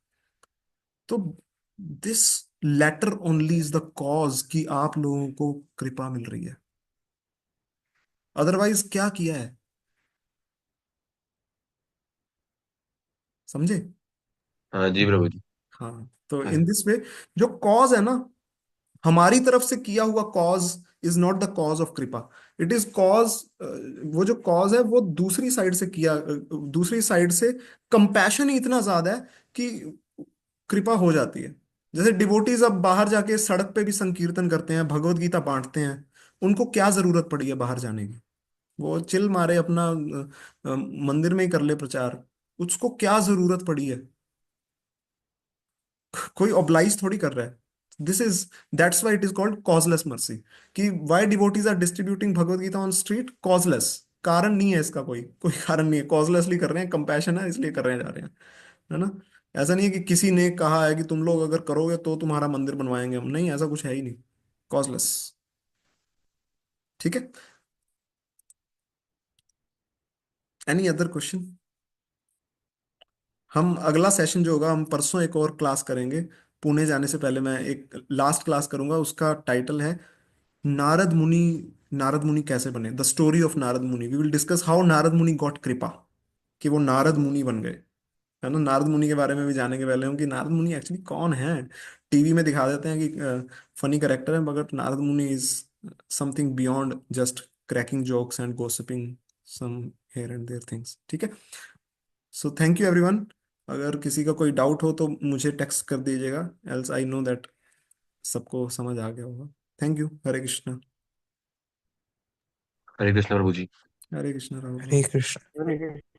तो this letter only is the cause कि आप लोगों को कृपा मिल रही है। अदरवाइज क्या किया है? समझे? हाँ जी प्रभु जी। हाँ, तो हाँ इन दिस वे जो कॉज है ना, हमारी तरफ से किया हुआ cause is not the cause of कृपा। इट इज कॉज, वो जो कॉज है वो दूसरी साइड से किया, दूसरी साइड से कंपैशन ही इतना ज्यादा है कि कृपा हो जाती है। जैसे डिवोटीज अब बाहर जाके सड़क पे भी संकीर्तन करते हैं, भगवत गीता बांटते हैं। उनको क्या जरूरत पड़ी है बाहर जाने की? वो चिल मारे अपना मंदिर में ही कर ले प्रचार। उसको क्या जरूरत पड़ी है? कोई ऑब्लाइज थोड़ी कर रहा है। This is, that's why it is called causeless mercy. कि why devotees are distributing Bhagavad Gita on street? Causeless, कारण नहीं है इसका, कोई कोई कारण नहीं है, कॉजलेसली कर रहे हैं, कंपैशन है इसलिए कर रहे जा रहे हैं। है ना? ऐसा नहीं है कि किसी ने कहा है कि तुम लोग अगर करोगे तो तुम्हारा मंदिर बनवाएंगे हम, नहीं, ऐसा कुछ है ही नहीं। कॉजलेस। ठीक है। Any other question? हम अगला सेशन जो होगा, हम परसों एक और क्लास करेंगे। पुणे जाने से पहले मैं एक लास्ट क्लास करूंगा, उसका टाइटल है नारद मुनि। नारद मुनि कैसे बने, the story of Narad Muni. We will discuss how Narad Muni got कृपा, कि वो नारद मुनि बन गए। है ना? नारद मुनि के बारे में भी जानेंगे पहले हम, कि नारद मुनि एक्चुअली कौन है। टीवी में दिखा देते हैं कि फनी करेक्टर है, मगर Narad Muni is something beyond just cracking jokes and gossiping some here and there things. ठीक है, सो थैंक यू एवरीवन। अगर किसी का कोई डाउट हो तो मुझे टेक्स्ट कर दीजिएगा, एल्स आई नो दैट सबको समझ आ गया होगा। Thank you. हरे कृष्णा। हरे कृष्ण प्रभु जी। हरे कृष्णा राहुल हरे जी। कृष्ण। है।